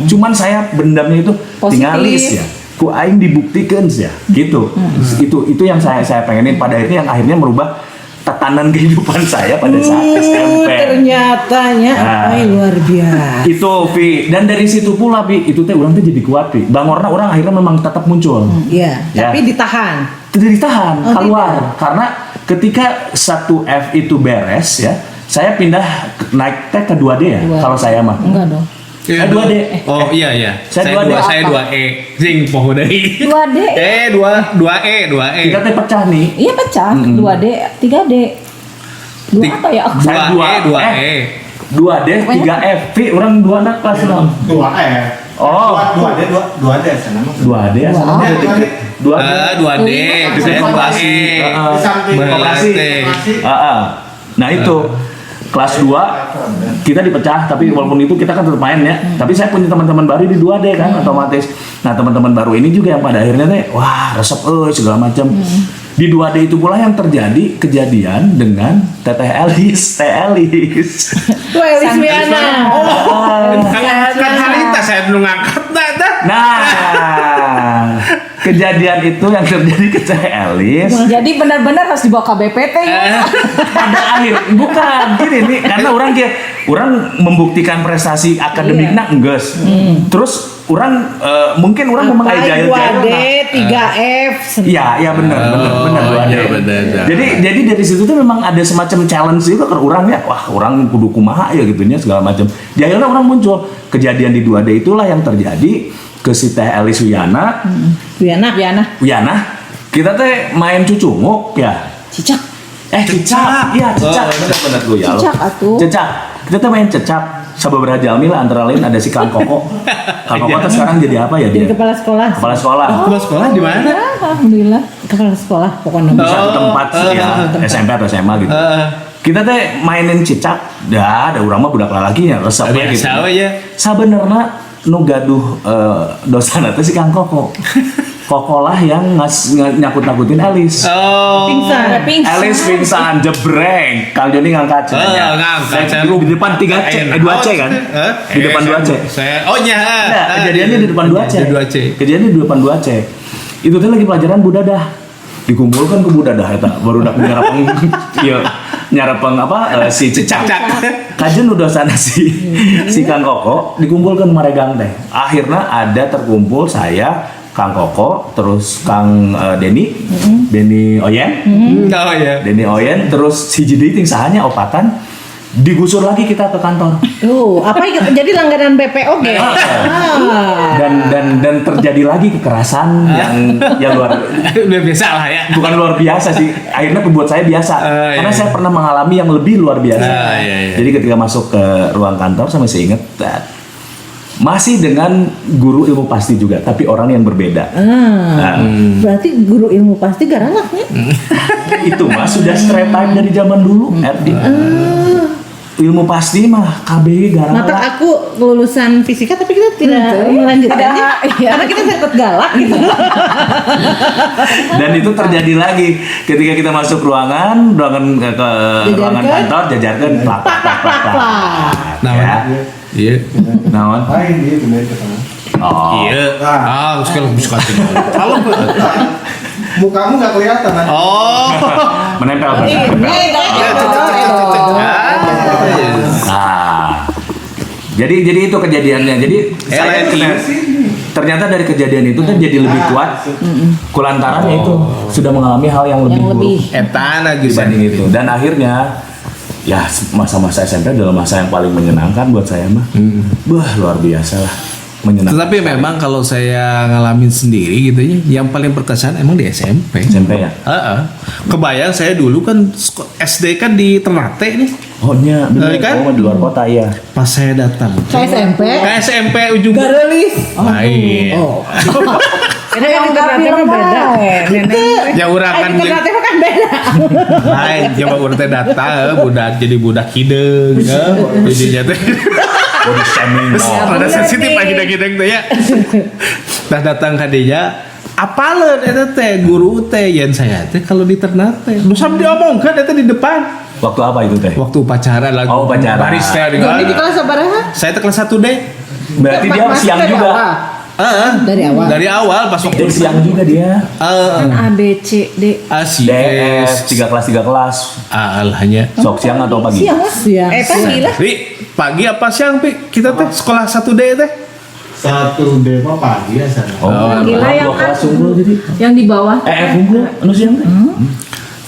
Cuman saya dendamnya itu Positif. tinggalis ya. Ku aing dibuktikan ya gitu. Itu yang saya pengenin pada akhirnya yang akhirnya merubah tatanan kehidupan saya pada saat SMP. Ternyatanya Nah. luar biasa. Itu Vi dan dari situ pula Vi itu teh orang teh jadi kuat Vi. Bangorna orang akhirnya memang tetap muncul. Iya, Ya. tapi ditahan. Tidak ditahan Oh, keluar karena ketika 1F itu beres ya saya pindah naik teh ke 2D ya kalau saya mah. Enggak dong. Saya 2D. Oh iya iya. Saya 2D. Saya 2E. Zing poho deui. 2D. 2E. Kita teh pecah nih. Iya pecah. 2D, 3D. Dua apa ya? Saya 2E. 2D 3F. Vi orang 2 anak kelas 6. 2E. Oh. 2D sana mah. 2D ya sama Dua. detik. 2D. 2D. Saya 2E. Heeh. Di samping Koperasi. koperasi. Nah itu kelas 2 kita dipecah tapi walaupun itu kita kan tetap main ya. Tapi saya punya teman-teman baru di 2D kan otomatis. Nah teman-teman baru ini juga yang pada akhirnya teh wah resep segala macam. Di 2D itu pula yang terjadi kejadian dengan Teteh Elis, Teh Elis. Tuh Elis Wiana. Kan harita saya belum ngangkat dah. Nah, kejadian itu yang terjadi ke Teh Elis Jadi benar-benar harus dibawa ke BPT ya. pada akhir bukan gini nih karena orang membuktikan prestasi akademiknya enggeus. Terus orang mungkin orang memang agile 2D, 3F. Iya benar. Iya, benar. Jadi dari situ tuh memang ada semacam challenge juga ke orang ya. Wah, orang kudu kumaha ya gitunya segala macam. Di akhirnya orang muncul kejadian di 2D itulah yang terjadi ke si Teh Elis Wiana. Wiana. Kita teh main cucunguk ya. Cicak. Cicak. Iya, cicak. Benar gue ya. Cicak atuh. Cicak. Kita tuh main cicak. Sababaraha jalmi lah antara lain ada si Kang Koko. Kang Koko tuh sekarang jadi apa ya dia? Jadi kepala sekolah. Kepala sekolah. Kelas sekolah di mana? Ya, alhamdulillah. Kepala sekolah pokoknya. Di satu tempat ya, SMP atau SMA gitu. Kita teh mainin cicak, dah ada urang mah budak lalakinya resep we gitu. Biasa ya. Sabenerna nu gaduh dosana teh si Kang Koko. Koko lah yang nyakut-nakutin Elis. Oh. Pingsan. Elis pingsan jebreng. Kang Joni ngangkat cenanya. Ngangkat. Di depan 3C, 2C kan? Di depan 2C. Oh iya. Nah, kejadiannya di depan 2C. Di 2C. Kejadiannya di depan 2C. Itu tuh lagi pelajaran budadah. Dikumpulkan ke budadah eta baru dak nyarapeng ieu nyarapeng si cicak. Kajen udah sana si Kang Koko dikumpulkan maregang teh. Akhirnya ada terkumpul saya, Kang Koko, terus Kang Denny Oyen. Oh iya. Denny Oyen terus si Jidi ting sahanya opatan digusur lagi kita ke kantor. Apa jadi langganan BPO ge? Dan terjadi lagi kekerasan yang luar Udah biasa lah ya. bukan luar biasa sih, akhirnya buat saya biasa karena saya pernah mengalami yang lebih luar biasa. Iya. Jadi ketika masuk ke ruang kantor saya masih ingat masih dengan guru ilmu pasti juga tapi orang yang berbeda. Berarti guru ilmu pasti garanak nih. Itu mah sudah stereotype dari zaman dulu RD. Ilmu pasti mah KBG garang Mata lah. aku lulusan fisika tapi kita tidak melanjutkannya karena kita takut galak gitu. Dan itu terjadi lagi ketika kita masuk ruangan ke ruangan kantor jajarkan plak. Nah, Ya. Iya. Naon? Iya. Sekarang bisa kalau Mukamu nggak kelihatan kan? Oh. Menempel. Nah, jadi itu kejadiannya. Jadi saya ternyata dari kejadian itu kan jadi lebih kuat. Kulantarannya itu sudah mengalami hal yang lebih buruk Etana gitu. dibanding itu. Dan akhirnya ya masa-masa SMP adalah masa yang paling menyenangkan buat saya mah. Luar biasa lah. Menyenangkan. Tetapi memang kalau saya ngalamin sendiri gitu ya, yang paling berkesan emang di SMP. SMP ya? Kebayang saya dulu kan SD kan di Ternate nih. Oh iya, benar Kan? di luar kota ya. Pas saya datang. Ke SMP. Ke SMP ujung. Garelis. Lain. Karena yang alternatif mah beda. Ya urang kan. Alternatif kan beda. Lain, coba urang teh datang budak jadi budak hideung ya. Jadinya teh Body shaming. rada sensitif lah hidung-hidung teh ya. Nah datang ka dinya apaleun eta teh guru teh yen saya teh kalau di Ternate. Nu sam diomongkeun eta di depan. Waktu apa itu teh? Waktu upacara lagi. Oh, upacara. Baris teh Ini di kelas sabaraha? Saya teh kelas 1D. Berarti dia siang juga. Dari awal. Dari awal pas waktu Dia siang juga dia. Kan A B C D. si DS 3 kelas. hanya Sok siang atau pagi? Siang. Pagi lah. Pi, pagi apa siang Pi? Kita teh sekolah 1D teh. 1D mah pagi ya sana. Gila yang kelas unggul jadi. Yang di bawah. Unggul anu siang teh.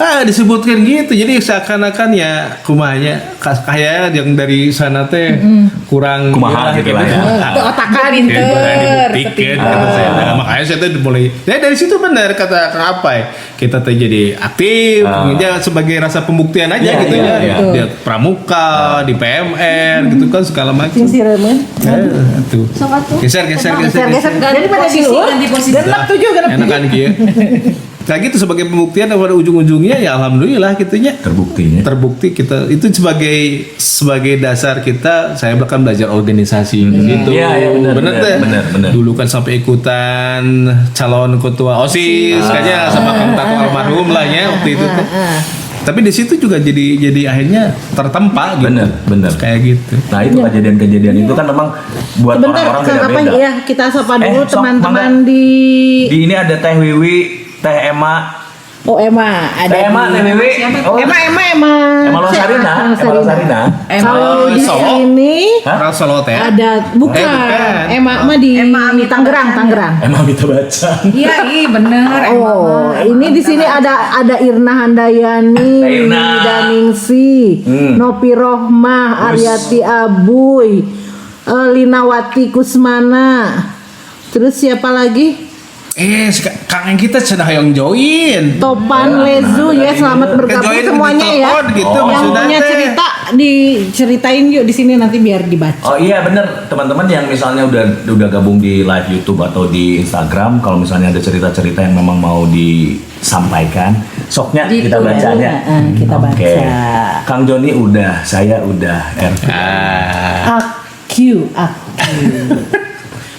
Disebutkan gitu. Jadi seakan-akan ya kumanya kayak yang dari sana teh kurang Kumaha gitu lah ya. Otakan Pinter, pinter. dibuktikan kata saya. Nah, makanya saya tuh mulai. Ya dari situ benar kata Kang Apai. Kita tuh jadi aktif, ya sebagai rasa pembuktian aja Iya, gitu iya, ya. iya. Di pramuka, di PMR gitu kan segala macam. Si Remen. Tuh. Sok atuh. Geser. Jadi pada di luar. Ganti posisi. Dan 7 kenapa? Enakan kieu. Kayak gitu sebagai pembuktian pada ujung-ujungnya ya alhamdulillah gitunya. Terbuktinya. Terbukti kita itu sebagai dasar kita. Saya bahkan belajar organisasi gitu. Iya, benar, teh. benar. Dulu kan sampai ikutan calon ketua OSIS kayaknya sama Kang Tako almarhum lah ya waktu itu teh. Tapi di situ juga jadi akhirnya tertempa gitu. Benar. Kayak gitu. Nah itu kejadian-kejadian itu kan memang buat Sebentar, orang-orang Kang, apa beda-beda. ya kita sapa dulu sok, teman-teman mangga. di Di ini ada Teh Wiwi, Teh Emma, Oh Emma ada Teh Emma, Teh Wiwi. Oh, Emma Losarina. Kalau di Solo. sini Orang Solo teh. ada bukan bukan. Emma di Emma Amita Tangerang. Emma Mita Baca. Iya, bener. Oh, ini di sini ada Irna Handayani, Irna. Daningsi, Nopi Rohmah, Aryati Abuy, Linawati Kusmana. Terus siapa lagi? Kang kita cenah yang join. Topan Lezu ya, selamat bergabung Kejoin semuanya di ya. telepon gitu, Yang maksudnya punya teh. cerita diceritain yuk di sini nanti biar dibaca. Oh iya bener, teman-teman yang misalnya udah gabung di live YouTube atau di Instagram, kalau misalnya ada cerita-cerita yang memang mau disampaikan, soknya kita Gitu, bacanya. kita baca. Oke. Kang Joni udah, saya udah RP. Aku.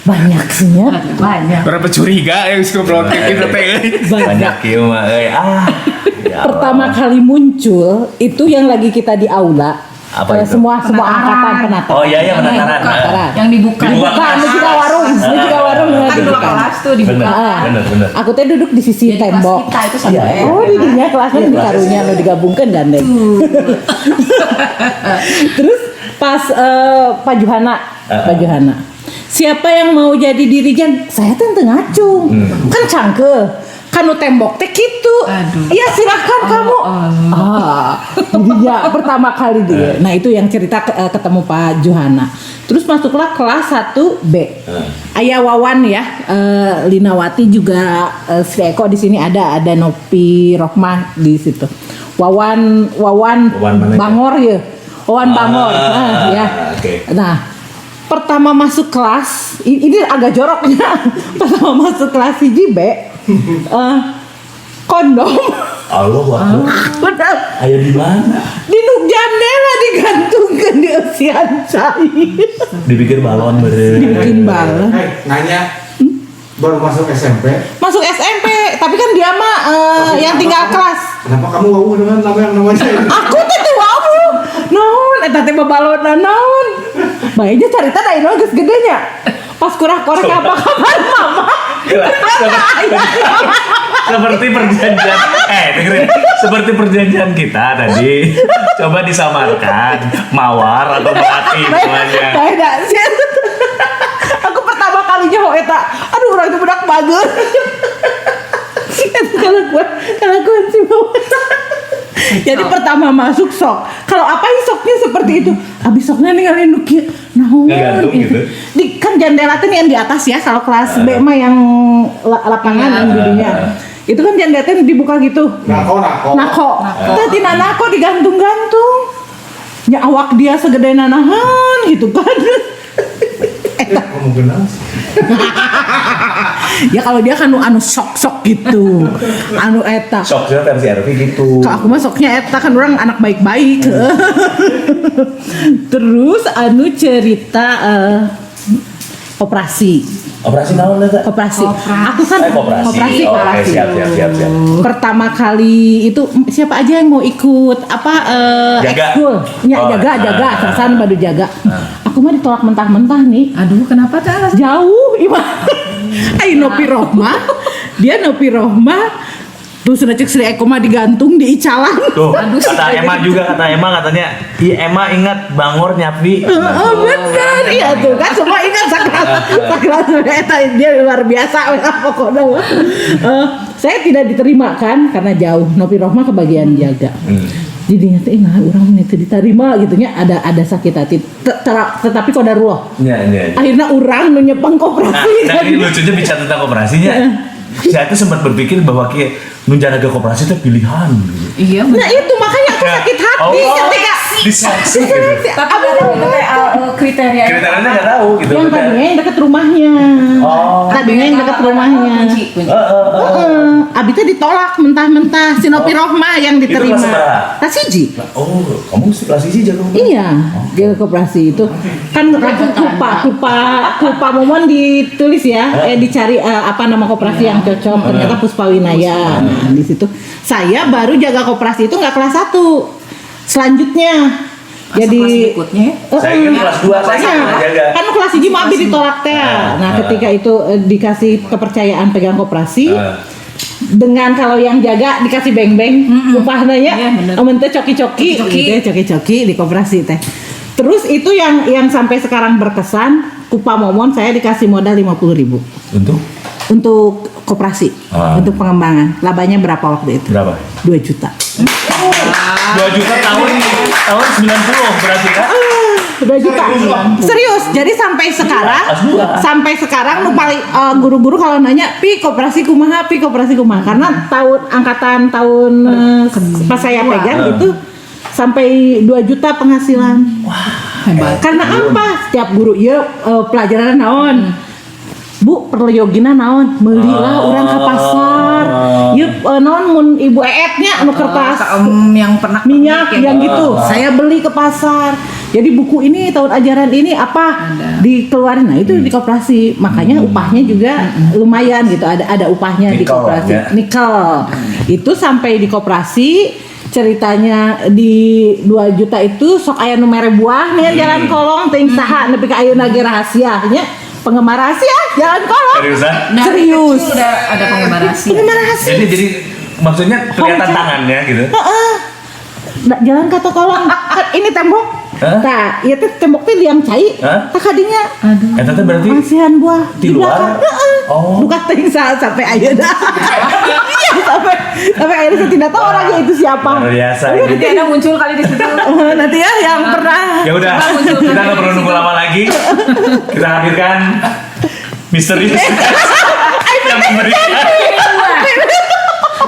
Banyak sih ya. Banyak. Berapa curiga yang suka broadcast kita teh. Banyak kieu mah euy. Ya Allah. Pertama kali muncul itu yang lagi kita di aula. Apa itu? Semua angkatan penata. Oh iya penataran. Yang dibuka. Dibuka, ini juga warung, Kan dua dibuka. kelas tuh dibuka. Bener. Aku teh duduk di sisi Jadi kelas tembok. kita itu sama ya. Oh, di dunia kelasnya di karunya lo digabungkan gandeng. Terus pas Pak Johana. Siapa yang mau jadi dirijen? Saya tuh teu ngacung. Kan cangkel. Kan tembok teh gitu. Aduh. Iya silakan kamu. Jadinya pertama kali dia. Nah itu yang cerita ketemu Pak Johana. Terus masuklah kelas 1B. Ayah Wawan ya, Linawati juga si Eko di sini ada Nopi Rohmah di situ. Wawan mana Bangor ya. Wawan Bangor. Nah, ya. Oke. Nah, pertama masuk kelas, ini agak joroknya. Pertama masuk kelas si B, kondom. Allah waktu. Benar. Ayo di mana? Di nuk jendela digantungkan di usian cair. Dipikir balon beren. Bikin balon. Nanya, baru masuk SMP. Masuk SMP, tapi kan dia mah yang tinggal kelas. Kenapa kamu mau dengan nama yang namanya ini? Aku teh teh wau. Naon eta teh babalonan naon. Baiknya cerita da ino geus gedenya. Pas kurang-kurang kapan mama. Seperti perjanjian dengerin. Seperti perjanjian kita tadi. Coba disamarkan mawar atau melati semuanya. Beda sih. Aku pertama kalinya ho eta. Aduh urang teh budak bagus. Eta kalakuan sih mau. Jadi pertama masuk sok. Kalau apa soknya seperti itu. Abis soknya ninggalin nuki. Ngegantung gitu. Di kan jendela teh yang di atas ya. Kalau kelas B mah yang lapangan yang dulunya. Itu kan jendela teh dibuka gitu. Nako. Tadi nako digantung-gantung. Ya awak dia segede nanahan gitu kan. Kamu kenal sih. Ya kalau dia kan anu sok-sok gitu. Anu eta. Shocknya versi RV gitu. Kak aku masuknya eta kan orang anak baik-baik. Terus anu cerita operasi. Operasi naon eta? Operasi. Aku kan Koperasi. Oh, oke, siap. Pertama kali itu siapa aja yang mau ikut Jaga. ekskul? Ya, Oh, jaga. Sasan baru jaga. Aku mah ditolak mentah-mentah nih. Aduh, kenapa teh alasan? Jauh, Nopi Rohmah. Dia Nopi Rohmah. Tuh sudah cek Sri Eko mah digantung di Icalan. Tuh, kata Emma katanya, iya Emma ingat Bangor Nyapi. Benar, iya tuh kan semua ingat sakral dia luar biasa pokoknya. Saya tidak diterima kan karena jauh. Nopi Rohmah kebagian jaga. Jadi nyata orang itu diterima gitunya ada sakit hati. Tetapi qadarullah. Iya. Akhirnya orang menyepeng koperasi. Nah, ini lucunya bicara tentang koperasinya. Saya tuh sempat berpikir bahwa menjaga koperasi itu pilihan. Iya, Nah itu makanya aku sakit hati ketika disaksi gitu. tapi nggak tahu itu teh kriteria. Kriterianya nggak tahu gitu. yang tadinya yang dekat rumahnya. Oh. Tadinya yang dekat rumahnya. Kunci. abi teh ditolak mentah-mentah si Nopi Rohmah yang Itu diterima. kelas berapa? Kelas 1. Oh, kamu mesti kelas isi jago. Iya, jaga koperasi itu kan kupa momon ditulis ya, dicari apa nama koperasi yang cocok. Ternyata Puspa Winaya. Nah, di situ saya baru jaga koperasi itu nggak kelas 1. Selanjutnya jadi berikutnya Saya kira kelas 2 saya pernah jaga. kan kelas 1 mah abi ditolak teh. Nah, ketika itu dikasih kepercayaan pegang koperasi. Dengan kalau yang jaga dikasih beng-beng upahnya Iya, bener. amun teh coki-coki gitu ya, coki-coki di koperasi teh. Terus itu yang sampai sekarang berkesan, Kupa Momon saya dikasih modal 50.000 untuk koperasi, untuk pengembangan. Labanya berapa waktu itu? Berapa? 2 juta. 2 juta tahun 90 berarti kan? 2 juta. Serius. Jadi sampai sekarang nu paling guru-guru kalau nanya pi koperasi kumaha. Karena angkatan tahun pas saya pegang itu sampai 2 juta penghasilan. hebat. Karena apa? Setiap guru ya pelajaran naon. Bu perleyogina naon? Meuli lah urang ka pasar. Yeup naon mun ibu eetnya anu kertas Yang pernah minyak kayak yang gitu. gitu. Saya beli ke pasar. Jadi buku ini tahun ajaran ini apa dikeluarin. Nah, itu di koperasi. Makanya upahnya juga lumayan gitu. Ada upahnya di Nikel, koperasi. ya. Nikel. Itu sampai di koperasi ceritanya di 2 juta itu sok aya nu mere buah nih jalan kolong teuing saha nepi ka ayeuna ge rahasia nya. Penggemar rahasia jalan kolong. Seriusan? Serius. Itu udah ada penggemar rahasia. Penggemar rahasia. Jadi maksudnya kelihatan tangannya gitu. Nah, jalan kata kolong kan ini tembok. Nah, iya teh tembok teh liang cai. Hah? Tak kadinya. Eta teh berarti Asihan buah di luar? Oh. Bukan teh sampai ayeuna. Iya, sampai ayeuna tidak tahu orangnya itu siapa. luar biasa. Nanti ada muncul kali di situ. Nanti ya yang pernah. Ya udah, kita nggak perlu nunggu lama lagi. Kita hadirkan misterius yang memberikan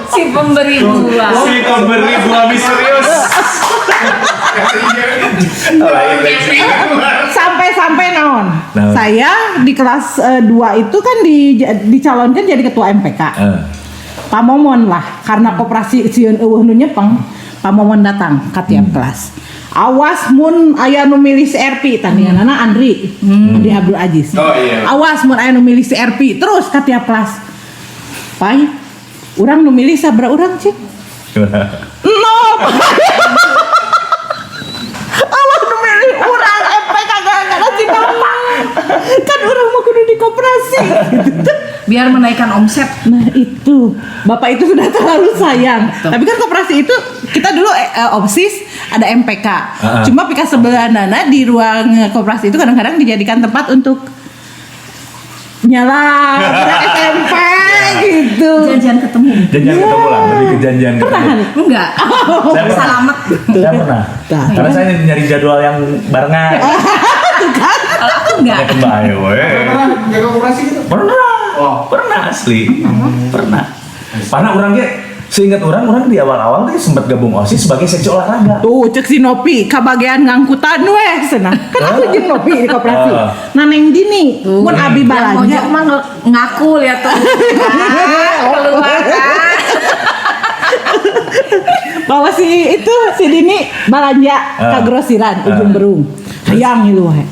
Si pemberi buah. si pemberi buah misterius. Sampai naon. Naon. Saya di kelas 2 itu kan dicalonkan jadi ketua MPK. Pamomon lah, karena koperasi sieun eueuh nu nyepeng, Pamomon datang ka tiap kelas. Awas mun aya nu milih CRP tandinganana Andri Abdul Aziz. Oh, iya. Awas mun aya nu milih CRP terus ka tiap kelas. Pai, urang nu milih sabra urang cik? No. Allah nu milih urang MPK kagak ngasih nama. Kan urang mah kudu di koperasi. Biar menaikkan omset. Nah itu, bapak itu sudah terlalu sayang. Tapi kan koperasi itu kita dulu OSIS ada MPK. Cuma pika sebelah nana di ruang koperasi itu kadang-kadang dijadikan tempat untuk nyala SMP gitu. Janjian ketemu. Janjian ketemu lah, lebih ke janjian Pernah ketemu. kan? Enggak. Saya pernah. Selamat. Saya pernah. Nah, Karena saya nyari jadwal yang barengan. Kalau aku enggak. Ya kembali, weh. Pernah jaga koperasi gitu? Pernah. Oh. Pernah asli. Pernah. Karena orang seingat orang di awal-awal tuh sempat gabung OSIS sebagai seksi olahraga. Tuh cek si Nopi kabagian ngangkutan weh senang. Kan aku jeung Nopi di koperasi. Naneng dini mun abi Yang balanja. mojok mah ngaku lihat tuh. Keluar kan. Bawa si Dini balanja ke grosiran ujung berung. Hayang ilu we.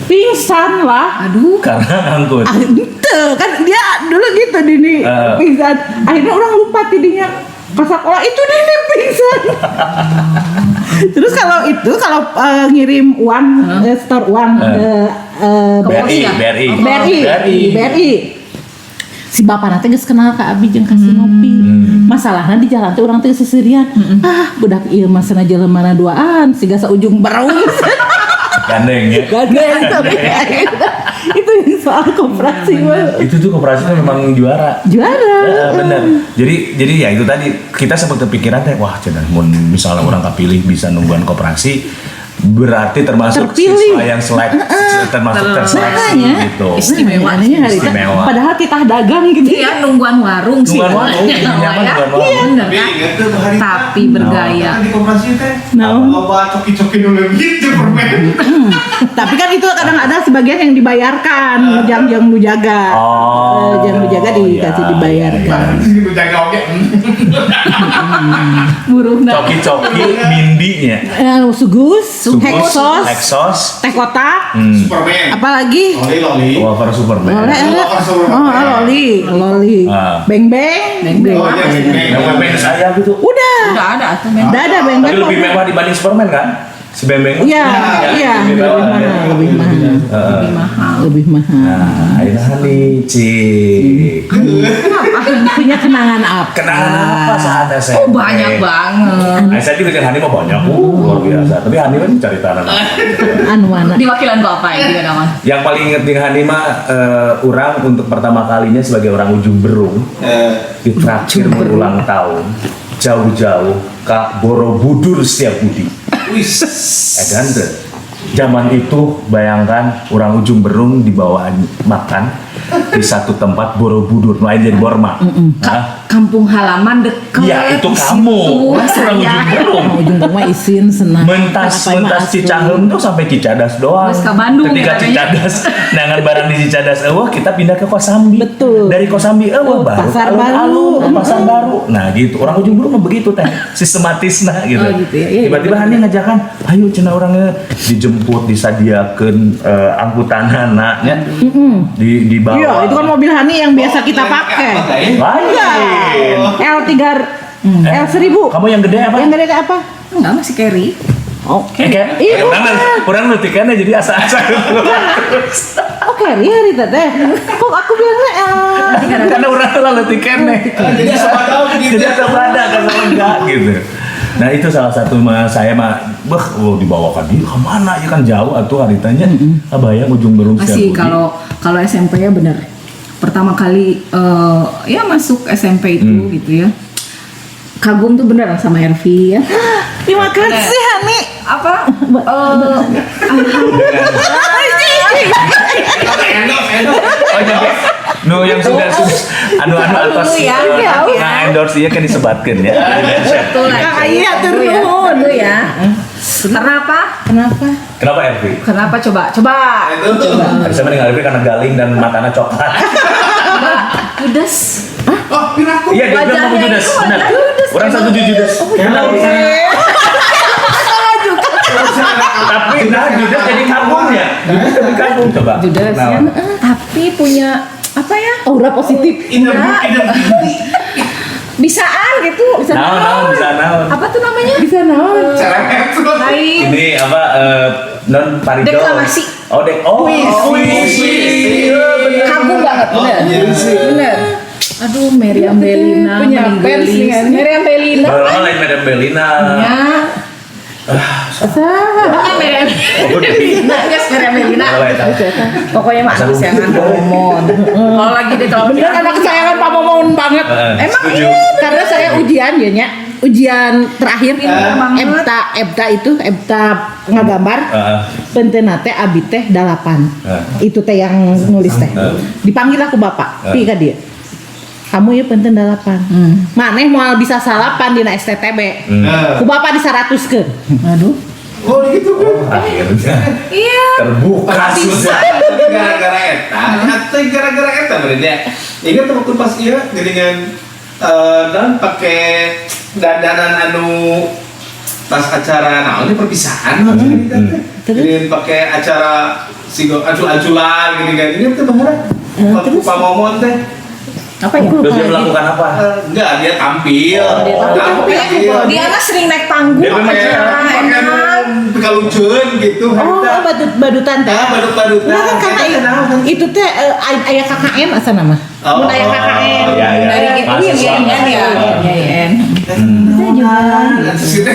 Pingsan lah. Aduh. Karena ngangkut. Ente kan dia dulu gitu Dini pingsan. Akhirnya orang lupa tidinya pas sekolah itu Dini pingsan. Terus kalau ngirim uang store uang BRI. Si bapak nanti geus kenal ka abi jeung ka si Nopi. Masalahna di jalan teh urang teh sesirian. Budak ieu mah sana jelemana duaan siga saujung berung. Gandeng ya. Gandeng tapi itu yang soal koperasi mah. Itu tuh koperasi tuh memang juara. Bener. Jadi ya itu tadi kita sempat kepikiran teh wah cenah mun misalnya orang kepilih bisa nungguan koperasi Berarti termasuk Terpilih. siswa yang termasuk terseleksi Makanya. gitu. Istimewa. Adanya hari itu. Istimewa. Padahal kita dagang gitu Iya, nungguan warung sih. Nungguan warung, Ya, nyaman ya. nungguan warung. Iya, bener Tapi kan? ingat tuh hari Tapi bergaya. kan di koperasi teh. No. Loba coki-coki dulu gitu permen. Tapi kan itu kadang ada sebagian yang dibayarkan, yang lu jaga. Oh, Yang lu jaga dikasih iya, dibayarkan. Gitu jaga oke. Buruh Coki-coki mindinya. Sugus, Hexos, Exos, teh kotak, Superman. apalagi Loli. wafer Superman. loli, Ah. beng-beng, Oh iya, beng-beng. Yang beng saya gitu. udah, Udah ada tuh memang. udah ada beng-beng. Tapi lebih mewah dibanding Superman kan? Si beng-beng. Iya, iya, lebih lebih mewah. mahal, lebih mahal, Heeh. lebih mahal. Nah, ini nih, Cik. Punya kenangan apa? Kenapa saat SMP? Oh, banyak banget. Nah, saya juga dengan Hani mah banyak, luar biasa. Tapi Hani kan cerita anak. Anu mana? Di wakilan Bapak ya gimana, Mas? Yang paling inget dengan Hani mah orang untuk pertama kalinya sebagai orang Ujung Berung ditraktir berulang tahun jauh-jauh ke Borobudur Setiabudi. Ya kan tuh. Zaman itu bayangkan orang Ujung Berung dibawa makan di satu tempat Borobudur, lain jadi Borma. Hah? Kampung halaman dekat. Iya, itu kamu. Orang Ujung Berung. Ujung rumah isin senang. Mentas Cicahem tuh sampai Cicadas doang. Terus ke Bandung Ketika ya, Cicadas, nangan barang di Cicadas, kita pindah ke Kosambi. Betul. Dari Kosambi, baru Pasar ke Baru. alun-alun, ke Pasar Baru. Nah gitu, orang Ujung Berung mah begitu teh, sistematis nah gitu. Oh, gitu ya. Iya, Tiba-tiba Hani ngajakan, ayo cina orangnya dijemput, disadiakan angkutan anaknya, dibawa. Iya, itu kan mobil Hani yang biasa kita pakai. Lain. L3 L1000. Kamu yang gede apa? Yang gede apa? Enggak, masih carry. Oke. Kayak Iya, kurang nutikannya jadi asa-asa gitu. Oke, hari teh. Kok aku bilangnya Karena orang tuh lalu tikennya. Jadi asal tahu gitu. Jadi asal ada kan enggak gitu. Nah itu salah satu saya mah, dibawakan dia kemana ya kan jauh atuh haritanya. Bayang Ujung Berung Masih Setiabudi. kalau SMP ya bener. Pertama kali ya masuk SMP itu gitu ya. Kagum tuh bener sama Ervi ya. Terima kasih Hani. Apa? Oh jadi, yang sudah anu atas ya. nah endorse dia kan disebatkan ya. Betul lah. Iya, turun. Itu ya. Kenapa? Kenapa? Kenapa Ervi? Kenapa coba? Tadi saya mendengar Ervi karena galing dan matanya coklat. Judes. Oh, piraku. Iya dia bilang kamu Wajahnya Judas, itu benar. wajah Judas. Orang satu Judas. Tapi nah Judas jadi kagumnya. Judas jadi kagum coba. Judas Nah, ya. Tapi punya apa ya? Aura positif. Bisaan gitu. Bisa naon bisa naon. Apa tuh namanya? Bisa naon? Lain. Ini apa non paridol. Deklamasi. Puisi. Iya, bener. Kagum banget bener. Aduh, Meriam Belina Punya meninggal. fans nih, kan? Meriam Belina. Malah lain Madam Belina. Ya. Pokoknya Meriam Belina, guys, Meriam Belina. Kalau ya, tahu. Pokoknya mah anak kesayangan Pak Momon. Kalau lagi di kalau Bener anak kesayangan Pak Momon banget. Emang Setuju. Karena saya ujian ya nya. Ujian terakhir banget. EBTA ngagambar. Pentena teh abi teh 8. Itu teh yang nulis teh. Dipanggil aku bapak. Pi ka dia. Kamu ya penten 8. Maneh moal bisa salapan dina STTB. Ku bapak di 100 ke. Aduh. Oh, gitu kan. Akhirnya Iya. terbuka susah. Gara-gara eta, atau gara-gara eta berarti. Ingat waktu pas ieu dengan dan pakai dandanan anu pas acara naonnya perpisahan jadi pakai acara sigo ancul-anculan gini kan ini tuh bahara waktu Pak Momon teh Apa ya? Terus dia melakukan apa? enggak dia tampil Dia mah sering naik panggung. Dia memang Enak. kaluceun gitu Oh, badutan teh. badut-badutan Nah, kan karena itu teh aya KKN asa nama. Oh. Mun aya KKN. Iya, iya. Dari gitu Mahasiswa. ya.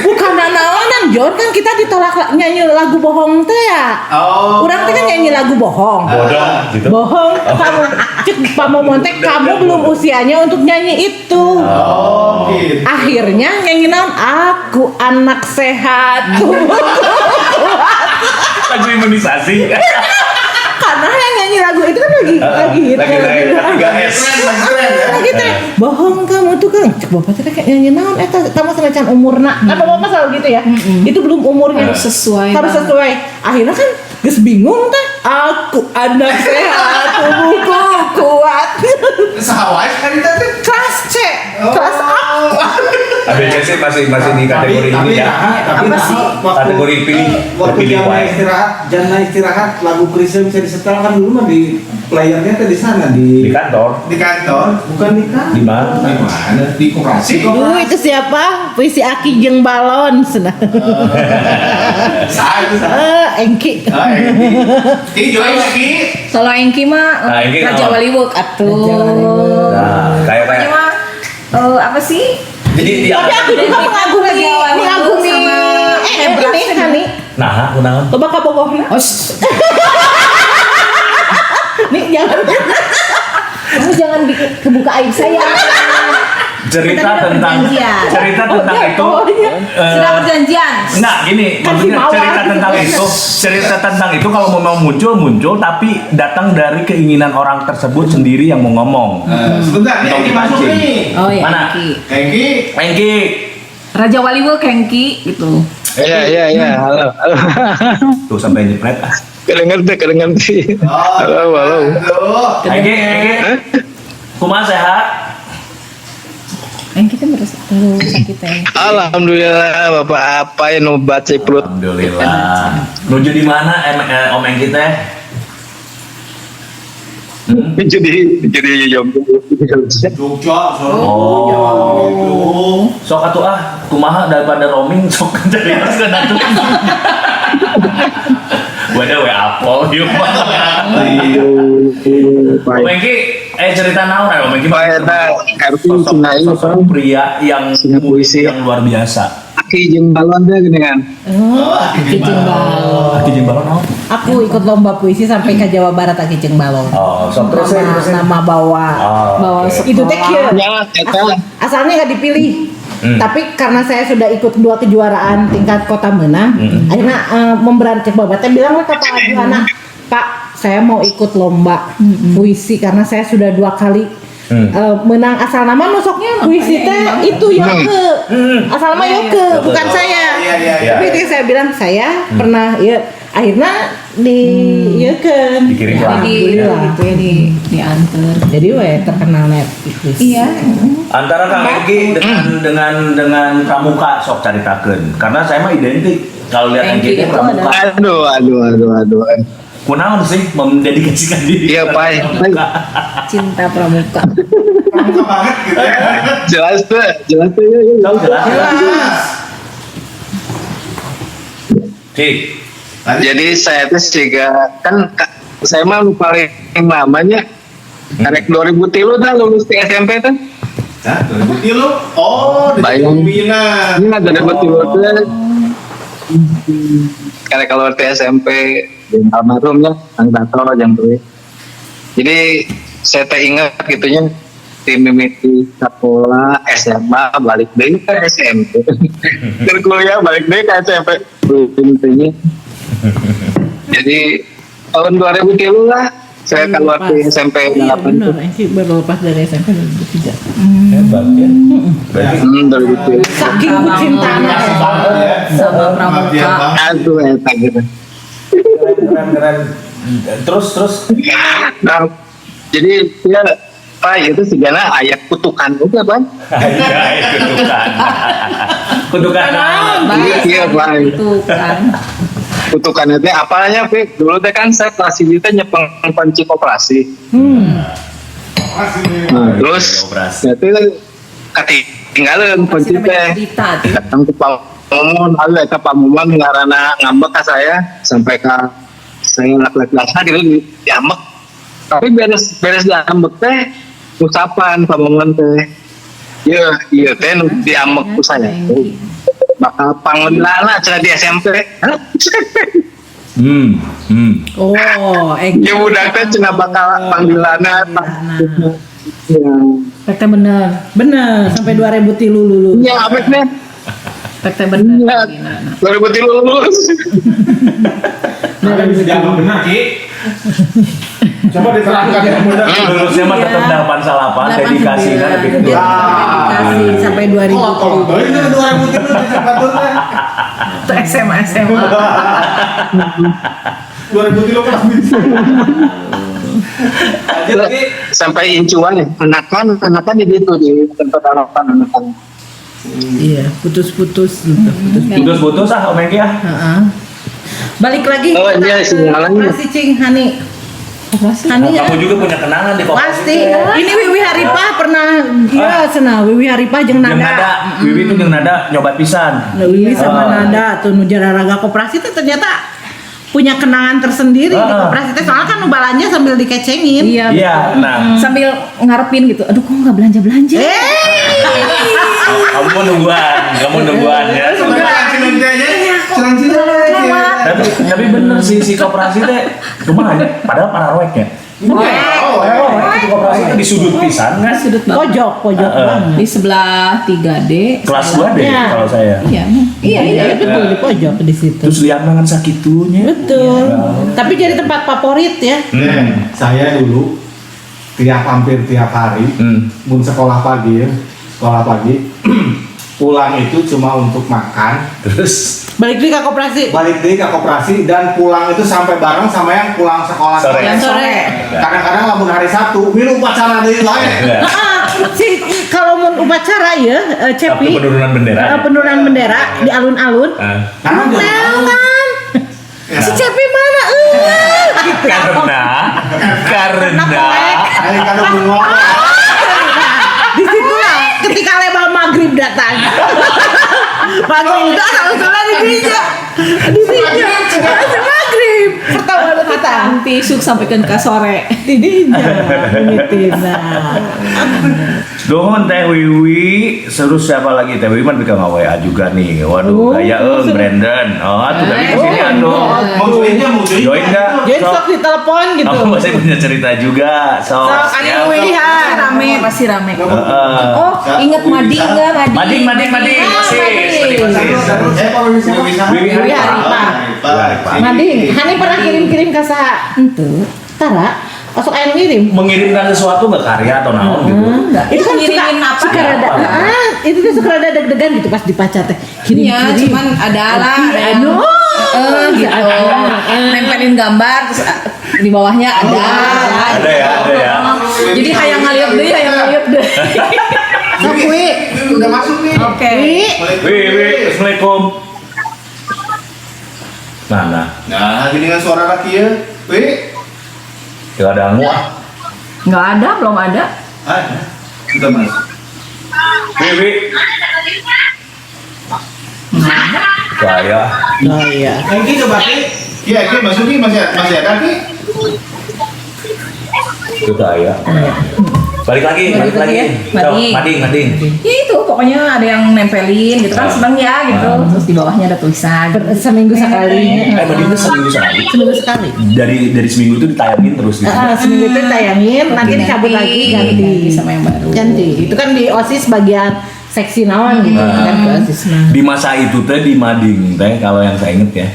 Bukan naonan Jon kan kita ditolak nyanyi lagu bohong teh ya. Oh. Urang teh kan nyanyi lagu bohong. Bodoh gitu. Bohong, kamu cek Pak Momon teh kamu belum usianya untuk nyanyi itu. Oh, gitu. Akhirnya nyanyi naon aku anak sehat. Lagu imunisasi. Karena yang nyanyi lagu itu kan lagi hit. Lagi naik 3S. Lagi teh bohong kamu tuh kan cek bapak teh kayak nyanyi naon eta kamu senajan umurna kan bapak selalu gitu ya itu belum umurnya Harus sesuai harus banget. sesuai akhirnya kan geus bingung teh aku anak sehat tubuhku kuat Sahawai kan itu teh. kelas C kelas A ABCC masih di kategori ini ya. Apa sih? Kategori pilih Waktu pilih jam wae. istirahat lagu Krisya bisa disetel kan dulu mah di playernya tuh di sana Di kantor. Di kantor. bukan di kantor. Di mana? Di mana? Di koperasi. itu siapa puisi Aki jeung balon senang Engki Ki join lagi. Kalau Engki mah Nah, Engki Raja apa? Waliwuk atuh. Nah, kayak Pokoknya mah apa sih? jadi di tapi aku juga mengagumi Sama ini Hani nah, kunaon? coba kabogohna Oh, nih jangan kamu jangan bikin kebuka aib saya. Cerita Kita udah tentang perjanjian. itu. Sudah perjanjian. Enggak, gini, maksudnya mawar. cerita tentang itu kalau mau muncul tapi datang dari keinginan orang tersebut sendiri yang mau ngomong. Sebentar, nih Dong Engki masuk dipancing. nih. Oh ya, Mana? Engki. Engki. Engki, Raja Waliwuk Engki gitu. Iya, halo. tuh sampai nyepret. Kedengar sih. Halo. Aduh. Engki, kumaha sehat? Engki tuh terus sakit ya. Alhamdulillah, Bapak apa yang obat sih perut? Alhamdulillah. Nuju di mana Om Engki teh? Jadi Jogja, Oh. Sok atuh kumaha daripada roaming sok cari haruskeun atuh. Wadah we apol ieu mah. Om Engki, cerita naon Om Engki? Sosok pria yang puisi yang luar biasa. Aki jeung balon teh geuningan. Aki jeung balon Aki jeung balon naon? aku ikut lomba puisi sampai ke Jawa Barat Aki jeung balon Oh, sok terus nama bawa Oh. itu teh kieu. Ya, eta Asalnya nggak dipilih, tapi karena saya sudah ikut 2 kejuaraan tingkat kota menang, akhirnya memberanikan bapak teh bilang ke Pak Adihana, Pak, saya mau ikut lomba puisi karena saya sudah 2 kali menang asal nama nusoknya puisi teh itu Yoke, asal nama Yoke, bukan saya. Iya. Tapi itu saya bilang saya pernah ya akhirnya di Yoke Dikirim lah. Jadi gitu ya diantar. jadi terkenal Netflix. Iya. Antara Kang Engki dengan Pramuka sok caritakeun. Karena saya mah identik kalau lihat Engki Engki itu itu Pramuka. aduh. Kunaon sih mendedikasikan diri? Iya, Pai. Cinta Pramuka. Pramuka banget gitu ya. Jelas tuh ya. Sok jelas. Cik. Jadi saya tuh juga kan saya mah paling lamanya karek 2003 dah lulus di SMP tuh. Nah, 2000 lo. Oh, di Bayang. pembina. Ini ada 2003 tuh. Karek kalau di SMP di almarhumnya Kang Tato jam tuh. Jadi saya teh ingat gitunya tim mimiti sekolah SMA balik deh ke SMP. Dan kuliah balik deh ke SMP. Intinya. Jadi tahun 2003 lah saya keluar di SMP 8 Iya benar, tuh. Engki baru lepas dari SMP 2003. Hebat ya. Berarti 2003. Saking cintaannya ya. Sama Pramuka. Aduh, etak gitu. keren. Terus Nah, jadi ya Pak itu segala ayat kutukan juga Pak. Iya, kutukan. Iya Pak. Itu kan. Kutukan itu apanya Pak? Dulu teh kan saya kelas ini teh nyepeng kunci koperasi. Nah, terus itu ketinggalan kunci teh. Cerita tuh. Datang ke Pak Momon, lalu ke Pak Momon ngarana ngambek ke saya sampai ke saya lak-lak gitu diambek. Tapi beres diambek teh ucapan Pak Momon teh. Iya teh diambek ku saya. Bakal panglilana cenah di SMP. Oh, Engki. Ya budak teh cenah bakal panglilana. Ya. Kata bener sampai 2003 lulus. Ya apa teh? Rek teh bener. Iya. 2003 lulus. Bisa dianggap benar, Ki. Coba diterangkan yang benar. Lulusnya mah tetap 8 dedikasi kan gitu. Dedikasi sampai 2000. Oh, ini 2003 dicatatnya. Itu SMA. 2003 kelas bisa. Lanjut lagi. Sampai incuan ya. Anakan di situ di tempat anakan. Iya, putus-putus gitu. Putus-putus Om Engki ya. Heeh. Balik lagi Oh, kita iya, ke sinyalnya. Koperasi Cing Hani. Hani ya? Kamu juga punya kenangan di koperasi. Pasti. Ini Wiwi Haripah pernah iya cenah Wiwi Haripah jeung Jeung Nada. Nada, Wiwi itu jeung Nada nyoba pisan. Nah, Wiwi sama Nada tuh nu jararaga koperasi teh ternyata punya kenangan tersendiri di koperasi teh soalnya kan nu balanja sambil dikecengin. Iya. Iya, nah. Sambil ngarepin gitu. Aduh, kok nggak belanja-belanja? Kamu nungguan ya. Tapi bener sih si koperasi teh cuma hanya padahal pararoek ya. Itu koperasi teh di sudut pisan kan. Sudut banget. Pojok banget. Di sebelah 3D. Kelas 2 deh Iya. kalau saya. Iya. Betul di pojok di situ. Terus lihat mangan sakitunya. Betul. Tapi jadi tempat favorit ya. Saya dulu hampir tiap hari mun sekolah pagi pulang itu cuma untuk makan, Terus Balik lagi ke koperasi. balik deh ke koperasi dan pulang itu sampai bareng sama yang pulang sekolah Sore. Yang sore. Kadang-kadang lamun hari Sabtu milu upacara deui lain. ya. Si kalau mau upacara ya, Cepi. Sabtu penurunan bendera. Penurunan bendera di alun-alun. Karena Melman. Si Cepi mana? Karena ayo kada bungo. Di situlah ketika lebal maghrib datang. Maghrib itu asal-usulnya di gereja. Di gereja. Asal maghrib. Pertama datang. Tisuk sampai ke sore. Di gereja. Mitina. Dohon Teh Wiwi, terus siapa lagi Teh Wiwi kan bisa WA juga nih. Waduh, gaya Brandon. Oh, tuh tadi kesini aduh. Mau Join nggak? Jadi sok ditelepon gitu. Aku masih punya cerita juga. Sok anu Wihan. Pasti rame. Heeh. Oh, inget Madi nggak Madi? Mading. Wiwi Haripah. Madi. Hani pernah kirim-kirim ke saha? Itu. Tara. Masuk air ngirim. Mengirimkan sesuatu nggak karya atau naon gitu. Itu kan ngirimin apa? suka rada, itu tuh suka rada deg-degan gitu pas dipacar teh. Iya, Kirim-kirim. cuman ada lah, ada yang gitu. Nempelin gambar terus di bawahnya ada. Ada ya. Jadi hayang ngaliuk deh. Sakui. udah masuk nih. Oke. Wiwi, assalamualaikum. Nah, Nah, gini dengan suara laki ya. Wi, tidak ada muah. Nggak ada, belum ada. ada. Sudah masuk. Wiwi. Saya. Oh iya. Engki coba Ki. Iya, Ki, masuk Ki, masih ada Ki. Itu saya. Balik lagi. Mading. Ya itu, pokoknya ada yang nempelin gitu kan, seneng ya gitu. Terus di bawahnya ada tulisan. Seminggu sekali. Mading itu seminggu sekali. Seminggu sekali. Dari seminggu itu ditayangin terus gitu. Seminggu itu tayangin, nanti dicabut lagi ganti. sama yang baru. Ganti. Itu kan di OSIS bagian seksi naon gitu kan ke OSIS nah. Di masa itu teh di Mading teh kalau yang saya inget ya.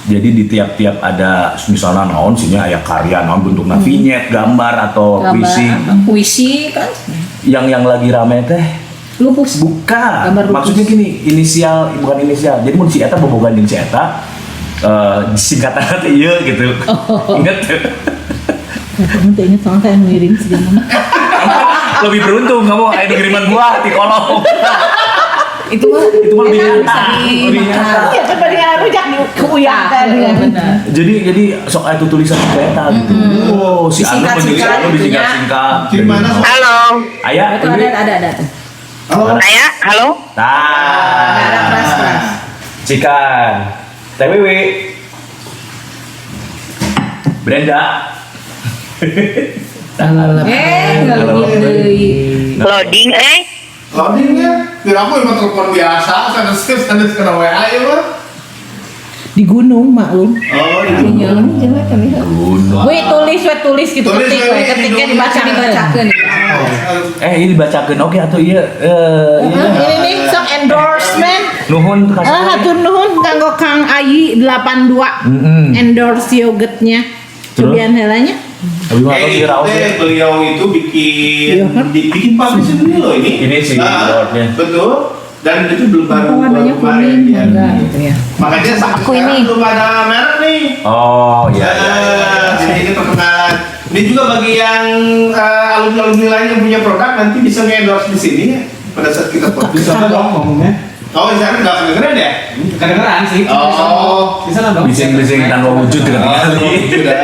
Jadi di tiap-tiap ada misalnya naon sihnya aya karya naon bentukna vinyet, gambar atau Puisi kan. Yang lagi rame teh Lupus. bukan. Gambar lupus. Maksudnya gini, bukan inisial. Jadi mun si eta bobogan jeung si eta singkatan teh ieu gitu. Ingat tuh. Kamu teh inget soalnya saya ngirim segala. Lebih beruntung kamu aya di kiriman buah di kolong. Itu mah lebih bisa nyata. Lebih nyata. Iya, kan dia rujak di kuyang kan. benar. Jadi sok itu tulisan peta gitu. Oh, si Anu menjadi Anu disingkat-singkat. Di mana? Halo. Aya, Itu ada tuh. Saya, halo. Ada keras. Cikan. TWW. Brenda. Nggak gitu. Loading, Loadingnya, kira aku emang telepon biasa, sandes kena WA ya Pak. Di gunung maklum. Oh, Jangan kali. Wih tulis gitu Tulis, ketik, weh, ketiknya di dibacakan. Ini dibacakeun oke atuh ieu Ini nih sok endorsement Nuhun kasih. Hatur nuhun kanggo Kang Ayi 82 endorse yogurtnya. Cobian helanya. Abi mah kasih raos ya. Beliau itu bikin publish dulu loh ini. Ini sih yogurtnya. Betul. Dan itu belum baru warnanya kemarin kuning, ya. enggak gitu ya. Makanya sampai Aku sekarang ini. belum ada merek nih. Oh iya. Jadi ini perkenalan. Ini juga bagi yang alumni-alumni lain yang punya produk nanti bisa nge-endorse di sini ya pada saat kita podcast. Bisa dong ngomongnya. Oh, di sana nggak kedengeran ya? Kedengeran sih. Oh, Bisa dong. Bising-bising tanpa wujud ketinggalan. sudah.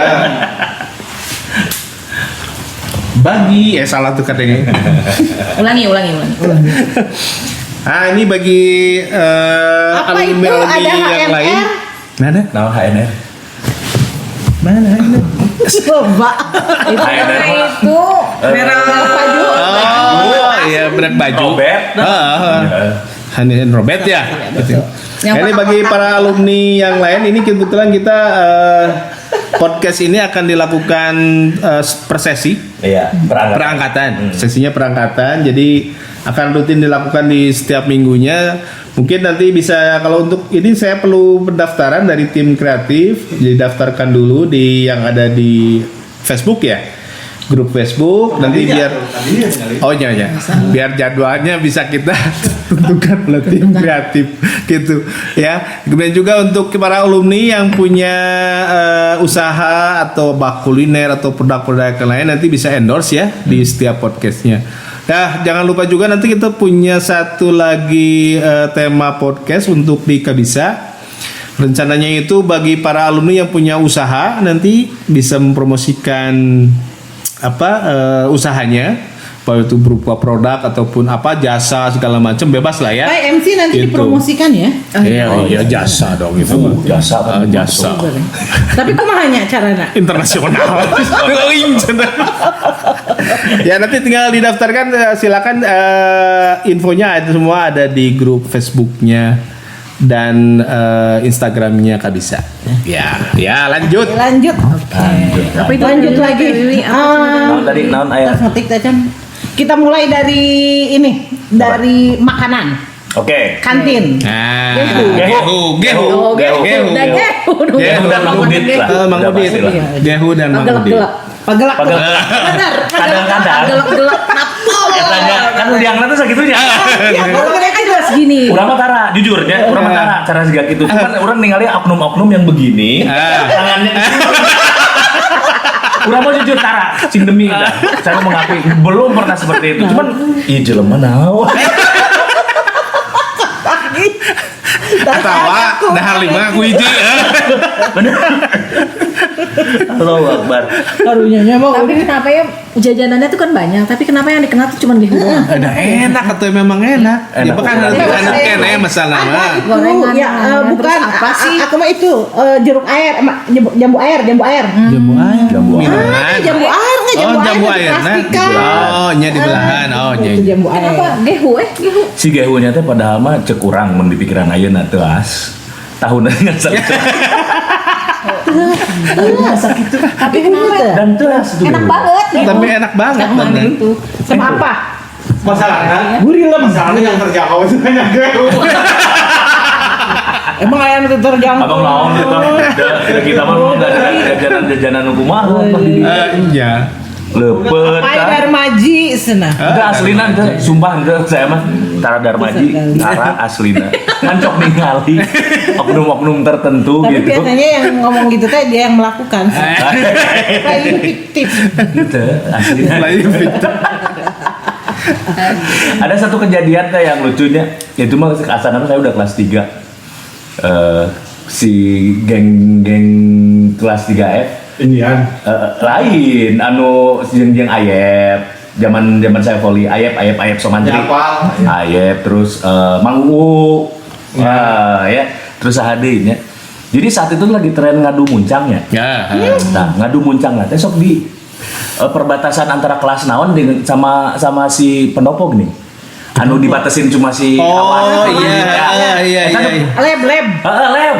Bagi salah tuh katanya. Ulangi. Ah ini bagi Apa itu? alumni Ada yang lain. HNR? Mana? Nah, HNR. Mana? Coba. HNR mah Itu merah baju. Oh iya brand baju. Robert. Hanin Robert ya. Betul. Yang Ini bagi para alumni yang lain ini kebetulan kita podcast ini akan dilakukan per sesi Iya, perangkatan. Sesinya perangkatan. Jadi akan rutin dilakukan di setiap minggunya. Mungkin nanti bisa kalau untuk ini saya perlu pendaftaran dari tim kreatif. Jadi daftarkan dulu di yang ada di Facebook ya. Grup Facebook nanti biar oh iya biar jadwalnya bisa kita tentukan oleh tim kreatif gitu ya. Kemudian juga untuk para alumni yang punya usaha atau bak kuliner atau produk-produk yang lain nanti bisa endorse ya di setiap podcastnya. Nah jangan lupa juga nanti kita punya satu lagi tema podcast untuk di Kabisa. Rencananya itu bagi para alumni yang punya usaha nanti bisa mempromosikan usahanya, baik itu berupa produk ataupun apa jasa segala macam bebas lah ya. Pak MC nanti Gitu. dipromosikan ya. Iya jasa dong itu. jasa. Jasa. Tapi kumahanya carana? Internasional. Ya nanti tinggal didaftarkan silakan infonya ada semua ada di grup Facebooknya dan Instagramnya Kabisa. Ya lanjut. Lanjut. Apa itu lanjut lagi? Naon tadi naon aya? Kita ngetik aja. Kita mulai dari ini, dari makanan, Oke. kantin. Nah, Gehu. Gehu. Dan Gehu dan Mang Udit lah. Mang Udah Udit. pasti lah. Gehu dan Mang Udit. Pagelak. Pagelak. Kadang-kadang. Pagelak. Tanya kan liangna tuh sagitunya. Ya, kalau mereka jelas gini. Urang mah tara, jujur ya, urang mah tara cara segala gitu. Cuman urang ningali oknum-oknum yang begini, tangannya urang mah jujur tara, sing demi saya mengakui belum pernah seperti itu. Cuman ih jelema naon. Atawa dahar 5 ku hiji. Bener. Allahu Akbar. Karunyanya mah Tapi kenapa ya jajanannya tuh kan banyak, tapi kenapa yang dikenal tuh cuma Gehu doang? Ada enak atau memang enak. Ya Enak. bukan anak kene masalah mah. Gorengan ya bukan terus apa sih? Aku mah itu jeruk air, jambu air. Jambu air. Jambu air. Jambu air nggak Oh, jambu air air. Nah, dipastikan. oh, nya di belahan. Oh, nya. Itu jambu air. Kenapa Gehu? Gehu. Si gehunya teh padahal mah cek urang mun di pikiran ayeuna teu as. Tahunan ngasal. Tapi kenapa? Dan teu as itu. Enak banget Gehu. Tapi enak banget Sama bener. gitu. Sama apa? Masalahnya, Gurilem. masalahnya yang terjangkau itu hanya Gehu. Emang ayam itu terjangkau. Abang naon gitu. Kita mah enggak ada jajanan-jajanan kumaha. Iya. Lepet Pai kan. Darmaji cenah. Itu aslina itu, sumpah itu saya mah Tara Darmaji, Tara aslina. Kan cok ningali oknum-oknum tertentu Tapi gitu. biasanya yang ngomong gitu teh dia yang melakukan. Paling fiktif. Gitu, aslina. Lain fit. Ada satu kejadian teh yang lucunya, itu mah asalnya saya udah kelas 3. Si geng-geng kelas 3F Indian. lain anu jeung Ayep zaman saya voli Ayep Somantri Nyapal. Ayep terus Manggu ya terus Sahadenya jadi saat itu lagi tren ngadu muncangnya Ya. nah ngadu muncang teh sok di perbatasan antara kelas naon dengan sama si pendopo gini anu dibatasin cuma si Oh iya. Eta Leb. leb.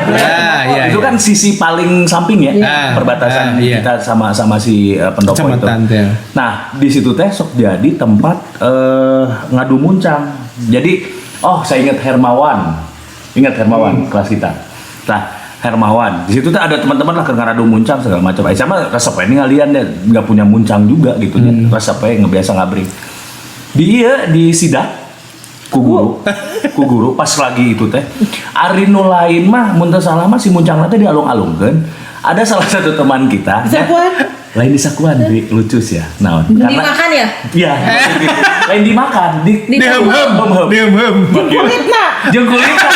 Iya. Itu kan sisi paling samping ya, perbatasan iya. kita sama si pendopo itu. Kecamatan teh. Nah, di situ teh sok jadi tempat ngadu muncang. Jadi, saya ingat Hermawan. Ingat Hermawan kelas kita. Nah, Hermawan. Di situ tuh ada teman-teman lah ngarado muncang segala macam. Sama resep ini ngalian deh nggak punya muncang juga gitu nya. Resepnya nggak biasa ngabring. Dia di sidak ku guru pas lagi itu teh. Ari nu lain mah mun teu salah mah si muncang teh dialung-alungkeun. Ada salah satu teman kita. Lain disakuan, lucu sih ya. Nah, Dimakan ya? Iya. Lain dimakan, Dihem. jeung kulitna.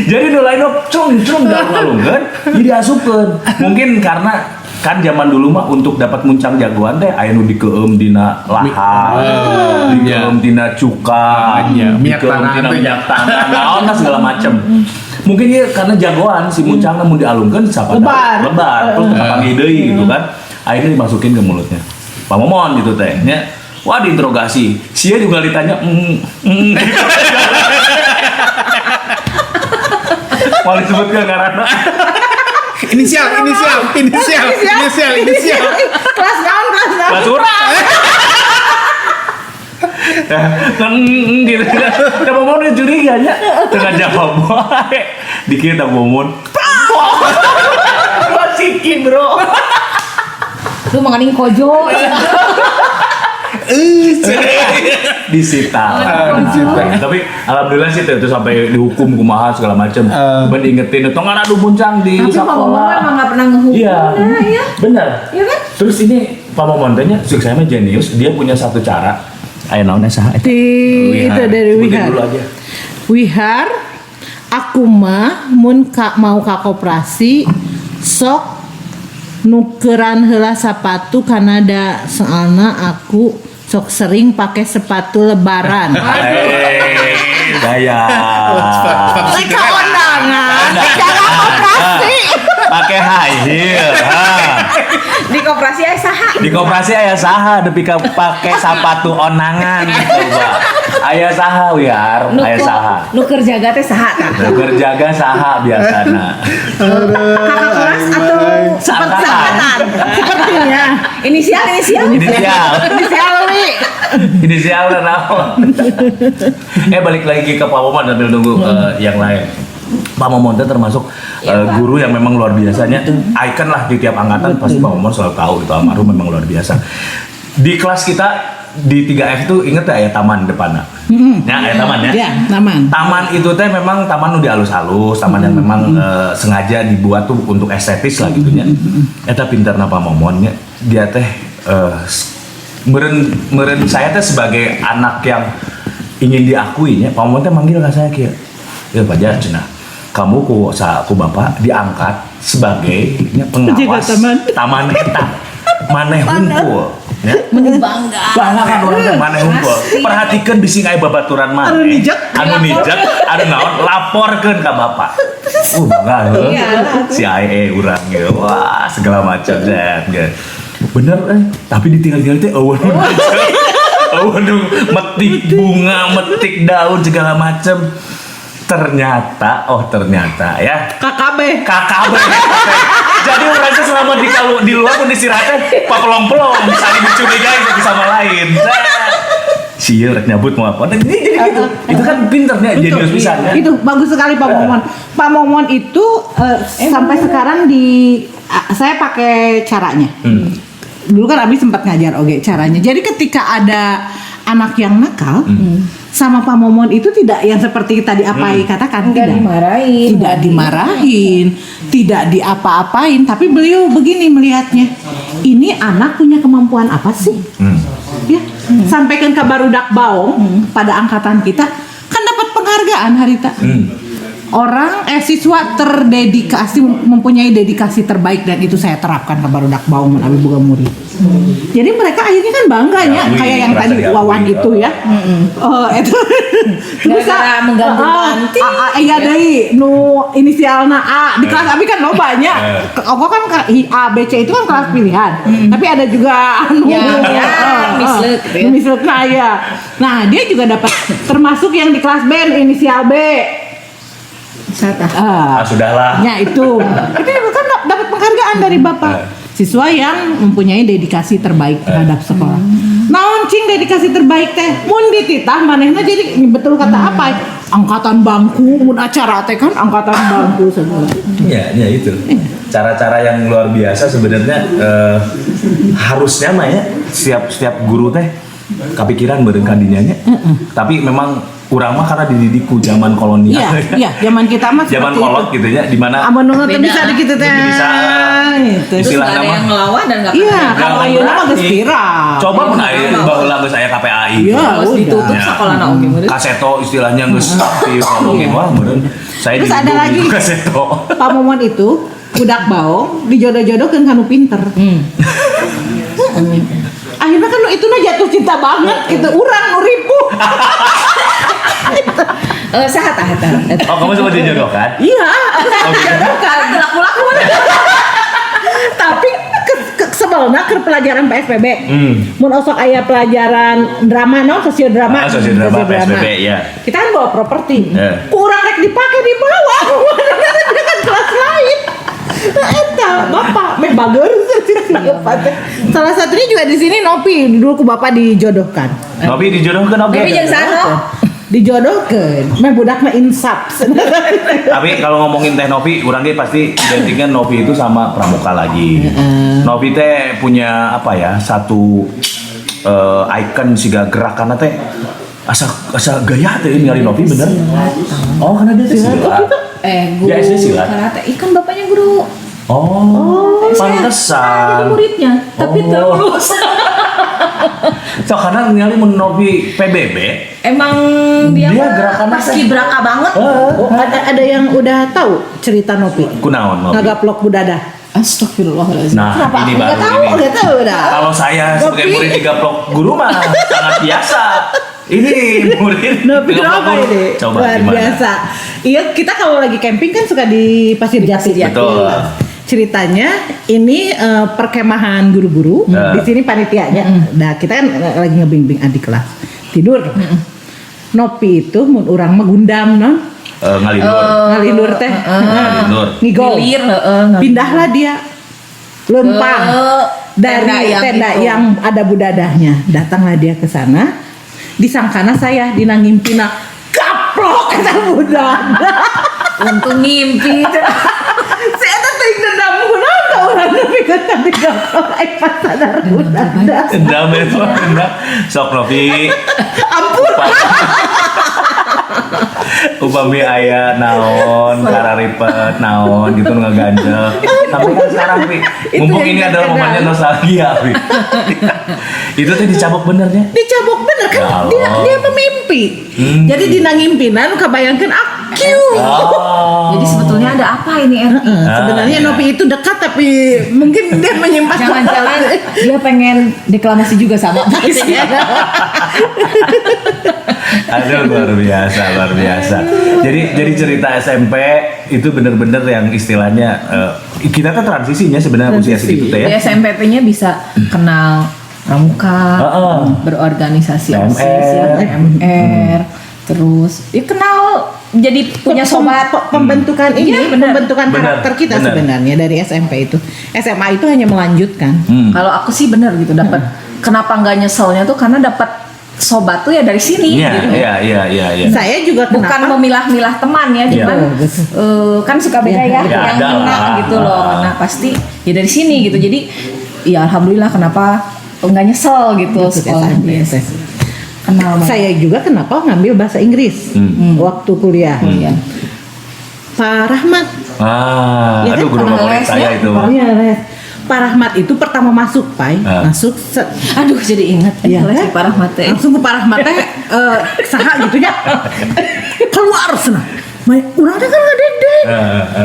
Jadi nu lain cung dialung-alungkeun, jadi asupkeun. Mungkin karena kan zaman dulu mah untuk dapat muncang jagoan teh aya nu dikeum dina lahar, dikeum dina cuka, minyak dikeum tanah, dina minyak tanah, naon segala macem. Mungkin ya karena jagoan si muncang mau dialungkeun siapa tahu lebar terus kepanggil deui gitu kan. Akhirnya dimasukin ke mulutnya. Pak Momon gitu teh nya. Wah diinterogasi. Sia juga ditanya gitu. Mau disebut ke karena Inisial. Kelas naon? kelas urang. Kan gitu kan. Da Momon curiga nya tengah jawab wae. Dikit da Momon. Wasiki bro. Lu menganing kojo. Disita. Tapi alhamdulillah sih itu sampai dihukum kumaha segala macam. Ben diingetin itu nggak ada muncang di Tapi Pak Momon sekolah. emang nggak pernah ngehukum. Iya, Ya. benar. Iya kan? Terus ini Pak Momon tanya, saya mah jenius. Dia punya satu cara. Ayo naon saha? Itu dari Sebutin Wihar. dulu aja. Wihar, aku mah mun mau ka koperasi sok nukeran heula sepatu karena ada soalna aku sok sering pakai sepatu lebaran. Gaya. Mereka undangan, jangan koperasi. Pakai high heel. Di koperasi aya saha? Di koperasi aya saha depi ka pake sepatu onangan coba. Aya saha Wiar, aya saha. Nuker jaga teh saha tah? Nuker jaga saha biasana. Kakak kelas atau Seangkatan. Sepertinya. inisial? Inisial naon. Balik lagi ke Pak Momon sambil nunggu yang lain. Pak Momon itu termasuk guru yang memang luar biasanya, icon lah di tiap angkatan pasti Pak Momon selalu tahu itu almarhum memang luar biasa. Di kelas kita di 3F itu inget ya taman depannya. Ya, aya taman ya. Ya, taman. Taman itu teh memang taman nu dialus-alus, taman yang memang sengaja dibuat tuh untuk estetis lah gitu nya. Eta pinterna Pak Momon nya. Dia teh meren saya teh sebagai anak yang ingin diakui nya. Pak Momon teh manggil ka saya kieu. Ya Pak Jar cenah. Kamu ku Bapak diangkat sebagai pengawas taman eta. Maneh hungkul. Ya. Bangga kan orang teh maneh hungkul. Perhatikeun bisi aya babaturan maneh. Anu nijek, anu naon laporkeun ka Bapak. Bangga heuh. Si ae urang ge. Wah, segala macam zat ge. Bener tapi ditinggal-tinggal teh eueuh nu nijek. Eueuh nu metik bunga, metik daun segala macam. Ternyata ya KKB. Jadi orang itu selama di luar pun istirahatnya pelong-pelong saling mencurigai satu sama lain. Sieur nyabut mau apa? Jadi gitu. Itu kan pinternya jenius pisan ya. Itu bagus sekali Pak Momon. Pak Momon itu sampai sekarang saya pakai caranya. Dulu kan Abi sempat ngajar caranya. Jadi ketika ada anak yang nakal, sama Pak Momon itu tidak yang seperti tadi Apai katakan, tidak dimarahin, tidak diapa-apain, tapi beliau begini melihatnya, ini anak punya kemampuan apa sih? Ya, sampaikan ke barudak baong pada angkatan kita, kan dapat penghargaan harita. Orang siswa terdedikasi, mempunyai dedikasi terbaik, dan itu saya terapkan ke barudak baung Abi boga murid. Jadi mereka akhirnya kan bangganya kayak yang tadi Wawan itu ya. Itu Gara-gara menggantungkan iya deui nu inisialna A di kelas Abi kan lo banyak. Aku kan A B C itu kan kelas pilihan. Tapi ada juga anu misleuk ya. Nah, dia juga dapat termasuk yang di kelas B inisial B. Sudahlah. Ya itu kan dapat penghargaan dari Bapak. Siswa yang mempunyai dedikasi terbaik terhadap sekolah. Naon cing dedikasi terbaik teh mun dititah manehna jadi betul kata apa? angkatan bangku, mun acara teh kan angkatan bangku semua. Ya itu. Cara-cara yang luar biasa sebenarnya harusnya mah ya setiap guru teh kepikiran bareng kandinya. Tapi memang kurang mah karena dididikku zaman kolonial. Iya, zaman kita mah zaman seperti kolot itu. gitu ya, di mana Amun nu teh Beda. bisa di kitu teh. Bisa, Gitu. Terus istilahnya nggak ada mah. yang ngelawan dan nggak Iya, pernah kalau ayeuna mah geus viral. Coba pun ayeuna baheula geus aya KPAI. Iya, harus udah. ditutup Ya. sekolah oge meureun. Kaseto istilahnya geus aktif ngomongin wah meureun. Saya Terus ada lagi. kaseto. Pamomon itu budak baong dijodoh-jodohkeun kanu pinter. Akhirnya kan itu jatuh cinta banget gitu, urang nu ripuh. Saha tah eta? Oh, kamu sempat dijodohkan? Iya. Kan laku-laku. Tapi sebelumnya ke pelajaran PSBB. Mun osok aya pelajaran drama sosiodrama. Sosiodrama PSBB ya. Kita kan bawa properti. Kurang rek dipake di bawah. Dia kan kelas lain. Eta bapak meh bager. Salah satunya juga di sini Nopi dulu ku bapak dijodohkan. Nopi dijodohkan oke. Tapi jeung sano. Dijodohkan, meh budak mah insap. Tapi kalau ngomongin teh Novi, orang ge pasti identiknya Novi itu sama Pramuka lagi. Novi teh punya apa ya, satu icon siga gerakanna teh asa gaya teh ningali Novi bener. Oh, karena dia teh silat. Guru Dia SD silat. karate. Ikan bapaknya guru. Saya Pantesan. jadi muridnya, tapi terus. So karena ningali mun Novi PBB, Emang dia gerakannya paskibraka banget. Oh, ada yang udah tahu cerita Nopi? kunaon Novi? Ngagaplok budadah. Astagfirullahaladzim. Nah, Kenapa? ini Nggak baru tahu, ini. nggak tahu dah. Kalau saya sebagai Novi. murid digaplok guru mah sangat biasa. Ini murid Nopi digaplok kenapa guru. ini? Coba Luar gimana? biasa. Iya, kita kalau lagi camping kan suka di Pasir Jati. Betul. Ceritanya ini perkemahan guru-guru. Di sini panitianya. Nah, kita kan lagi ngebimbing adik kelas. Tidur. Nopi itu mun urang mah gundam non. Ngalidur. Ngalidur teh. Ngalidur. Ngigol. Gilir, Pindahlah dia lempang dari tenda tenda itu. yang ada budadahnya. Datanglah dia ke sana. Disangkana saya dina ngimpina kaplok kata budadah. Untung ngimpi. Saya tuh ting dendam kunaon ka urang nepi ka kaplok pas sadar budadah. Dendam itu dendam. Sok Novi. Ampun. Upami aya naon, kararipet naon gitu ngagandel. Tapi kan sekarang Pi, mumpung yang ini adalah terkenal. momennya nostalgia Pi. Itu tuh dicabok benernya. Dicabok bener kan Ya Allah. dia memimpi. Jadi dina ngimpinan kabayangkeun akyu. Oh. Jadi sebetulnya ada apa ini RT? Sebenarnya iya. Nopi itu dekat tapi mungkin dia menyimpan Jangan-jangan dia pengen deklamasi juga sama puisinya. Aduh luar biasa. Jadi cerita SMP itu bener-bener yang istilahnya kita kan transisinya sebenarnya usia segitu teh ya. Di SMPP-nya bisa kenal pramuka, berorganisasi PMR. OSIS ya, PMR, terus ya kenal jadi punya sobat. Pembentukan ini, Iya, benar. pembentukan Benar, karakter kita benar. sebenarnya dari SMP itu. SMA itu hanya melanjutkan. Kalau aku sih bener gitu dapat. Kenapa nggak nyeselnya tuh karena dapat sobat tuh ya dari sini. gitu. Iya. Saya juga Bukan kenapa memilah-milah teman ya, Iya. cuman kan suka beda ya, Ya, yang ada kena lah. gitu loh. Nah pasti ya dari sini gitu. Jadi ya alhamdulillah kenapa nggak nyesel gitu sekolah SMP. kenal banget. Saya juga kenapa ngambil bahasa Inggris waktu kuliah. Iya. Pak Rahmat. Ah, Ya kan, aduh guru pernah favorit les saya ya? itu. Iya, Les. Pak Rahmat itu pertama masuk, Pai. Masuk Aduh jadi inget Iya, les kan? di Parah Mate. langsung ke Pak Rahmat teh saha gitu nya. Keluar sana. Urang teh kan ngadedeng.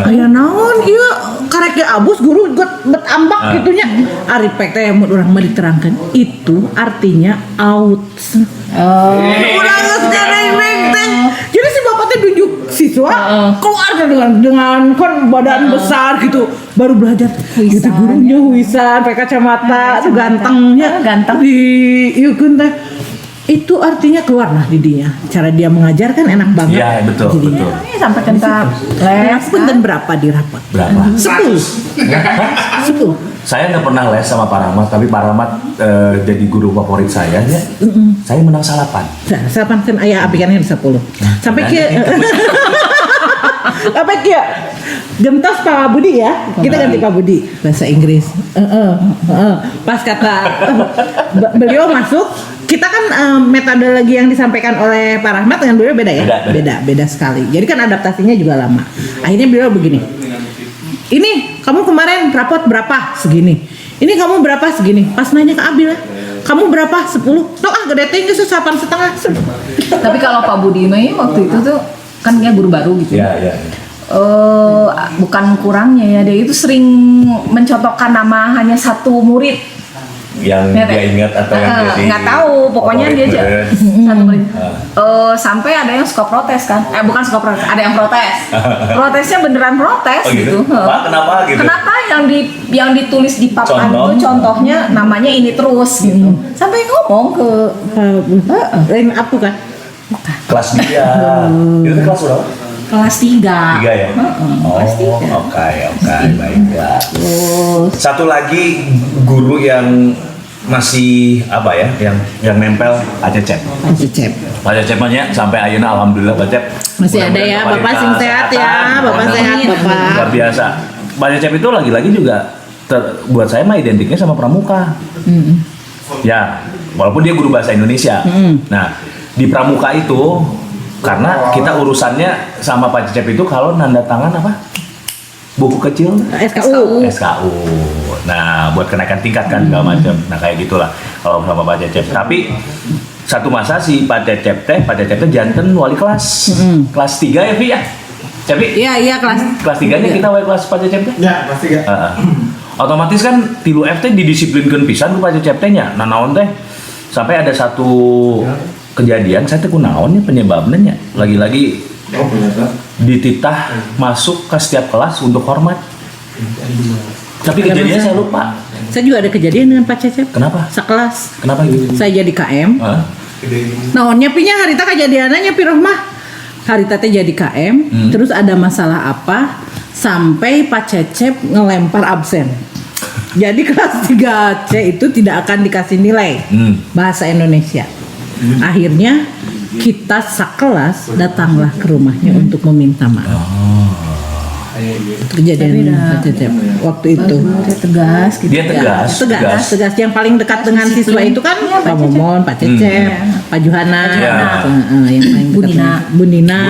Aya naon ieu karek ge abus guru bet ambak gitu nya. Ari pek teh mun urang mah diterangkeun itu artinya out. Urang geus ngadedeng teh. Jadi si bapak teh tunjuk siswa keluar dengan kan badan besar gitu baru belajar gitu gurunya Huisan pakai kacamata tuh gantengnya Ganteng. di ieukeun teh itu artinya keluar lah di dia cara dia mengajar kan enak banget. Iya, betul, Jadinya. betul. Ini sampai ke les Les punten berapa di rapat? Berapa? 10. 10. Saya nggak pernah les sama Pak Rahmat, tapi Pak Rahmat jadi guru favorit saya ya. Saya menang salapan. Salapan kan ayah abikannya 10. Sampai ke apa kia gentos Pak Budi ya, kita ganti Pak Budi bahasa Inggris. Pas kata beliau masuk, kita kan metodologi yang disampaikan oleh Pak Rahmat dengan beliau beda ya, beda sekali. Jadi kan adaptasinya juga lama. Akhirnya beliau begini, ini kamu kemarin rapot berapa segini, ini kamu berapa segini. Pas nanya ke Abil, kamu berapa 10? Noh gede tinggi 8,5. Tapi kalau Pak Budi Mei waktu itu tuh kan dia guru baru gitu. Iya. Bukan kurangnya ya, dia itu sering mencontohkan nama hanya satu murid Yang dia ingat atau yang dia nggak tahu, pokoknya dia aja satu murid. Sampai ada yang suka protes kan, bukan suka protes, ada yang protes. Protesnya beneran protes gitu. Pak, kenapa gitu? Kenapa yang ditulis di papan itu contohnya namanya ini terus gitu. Sampai ngomong ke lain apa kan? Kelas dia. Itu kelas berapa? Kelas 3. 3 ya? Kelas 3. Oke, baiklah. Satu lagi guru yang masih apa ya, yang nempel Pak Cecep. Pak Cecep sampai ayeuna alhamdulillah Pak Cecep Masih ada ya, Bapak sing sehat ya, Bapak sehat Bapak. Luar biasa. Pak Cecep itu lagi-lagi juga buat saya mah identiknya sama Pramuka. Ya, walaupun dia guru bahasa Indonesia. Nah, di Pramuka itu karena kita urusannya sama Pak Cecep itu kalau nanda tangan apa? Buku kecil? SKU. Nah, buat kenaikan tingkat kan segala macam. Nah, kayak gitulah kalau sama Pak Cecep. Tapi satu masa si Pak Cecep teh janten wali kelas. Kelas 3 ya, Vi ya? Cepi? Iya, Kelas 3-nya kita wali kelas Pak Cecep teh? Ya, pasti gak. Otomatis kan tilu FT didisiplinkan pisan ku Pak Cecep teh nya. Nah, naon teh sampai ada satu kejadian saya teh kunaon penyebabnya lagi-lagi dititah masuk ke setiap kelas untuk hormat. Tapi kejadiannya saya lupa. Saya juga ada kejadian dengan Pak Cecep. Kenapa? Sekelas. Kenapa gitu? Saya jadi KM. Naonnya pinya harita kejadiannya pi Rohmah. Harita teh jadi KM, terus ada masalah apa sampai Pak Cecep ngelempar absen. Jadi kelas 3C itu tidak akan dikasih nilai bahasa Indonesia. Akhirnya kita sekelas datanglah ke rumahnya untuk meminta maaf. Kejadian Pak Cecep waktu itu. Dia tegas gitu. Dia tegas. Yang paling dekat dengan siswa itu kan Pak Momon, Pak Cecep, Pak Juhana, yang paling dekat. Bu Nina.